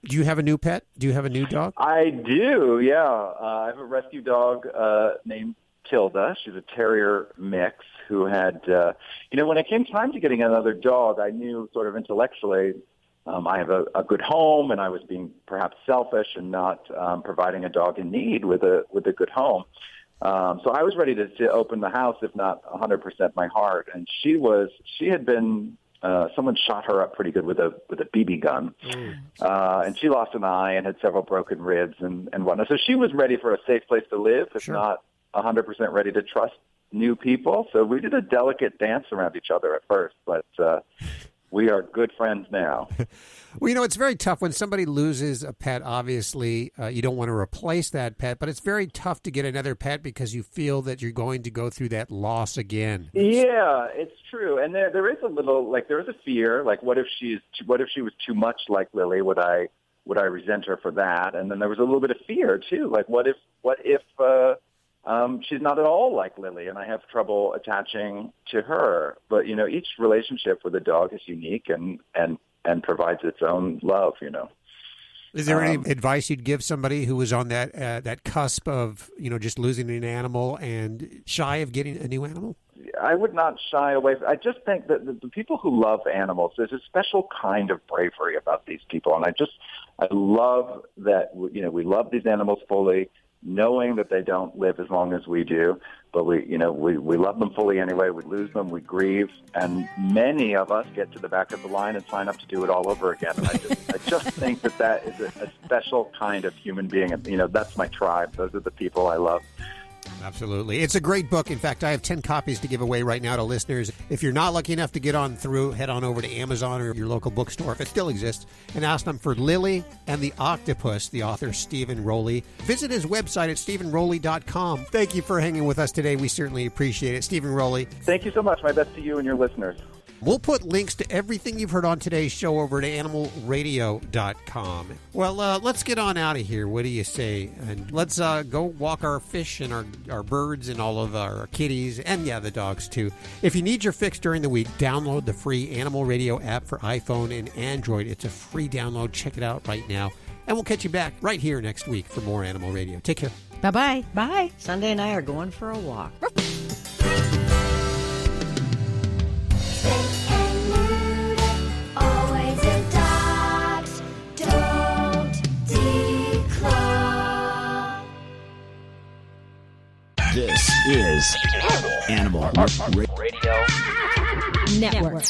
Do you have a new pet? Do you have a new dog? I do, yeah. I have a rescue dog named Tilda. She's a terrier mix who had, when it came time to getting another dog, I knew sort of intellectually I have a good home, and I was being perhaps selfish and not providing a dog in need with a good home. So I was ready to open the house, if not 100% my heart. And she had been, someone shot her up pretty good with a BB gun. And she lost an eye and had several broken ribs and whatnot. So she was ready for a safe place to live, if not 100% ready to trust new people. So we did a delicate dance around each other at first, but we are good friends now. Well, it's very tough when somebody loses a pet. Obviously, you don't want to replace that pet, but it's very tough to get another pet because you feel that you're going to go through that loss again. Yeah, it's true. And there is a little, there is a fear, what if she was too much like Lily? Would I resent her for that? And then there was a little bit of fear too. What if she's not at all like Lily, and I have trouble attaching to her. But, each relationship with a dog is unique and provides its own love, Is there any advice you'd give somebody who was on that cusp of, just losing an animal and shy of getting a new animal? I would not shy away. I just think that the people who love animals, there's a special kind of bravery about these people. And I love that, we love these animals fully, knowing that they don't live as long as we do, but we love them fully anyway. We lose them, we grieve, and many of us get to the back of the line and sign up to do it all over again. And I just think that is a special kind of human being. And, that's my tribe. Those are the people I love. Absolutely. It's a great book. In fact, I have 10 copies to give away right now to listeners. If you're not lucky enough to get on through, head on over to Amazon or your local bookstore, if it still exists, and ask them for Lily and the Octopus, the author Stephen Rowley. Visit his website at StephenRowley.com. Thank you for hanging with us today. We certainly appreciate it. Stephen Rowley. Thank you so much. My best to you and your listeners. We'll put links to everything you've heard on today's show over to AnimalRadio.com. Well, let's get on out of here. What do you say? And let's go walk our fish and our birds and all of our kitties and, the dogs, too. If you need your fix during the week, download the free Animal Radio app for iPhone and Android. It's a free download. Check it out right now. And we'll catch you back right here next week for more Animal Radio. Take care. Bye-bye. Bye. Sunday and I are going for a walk. This is Animal Radio Network.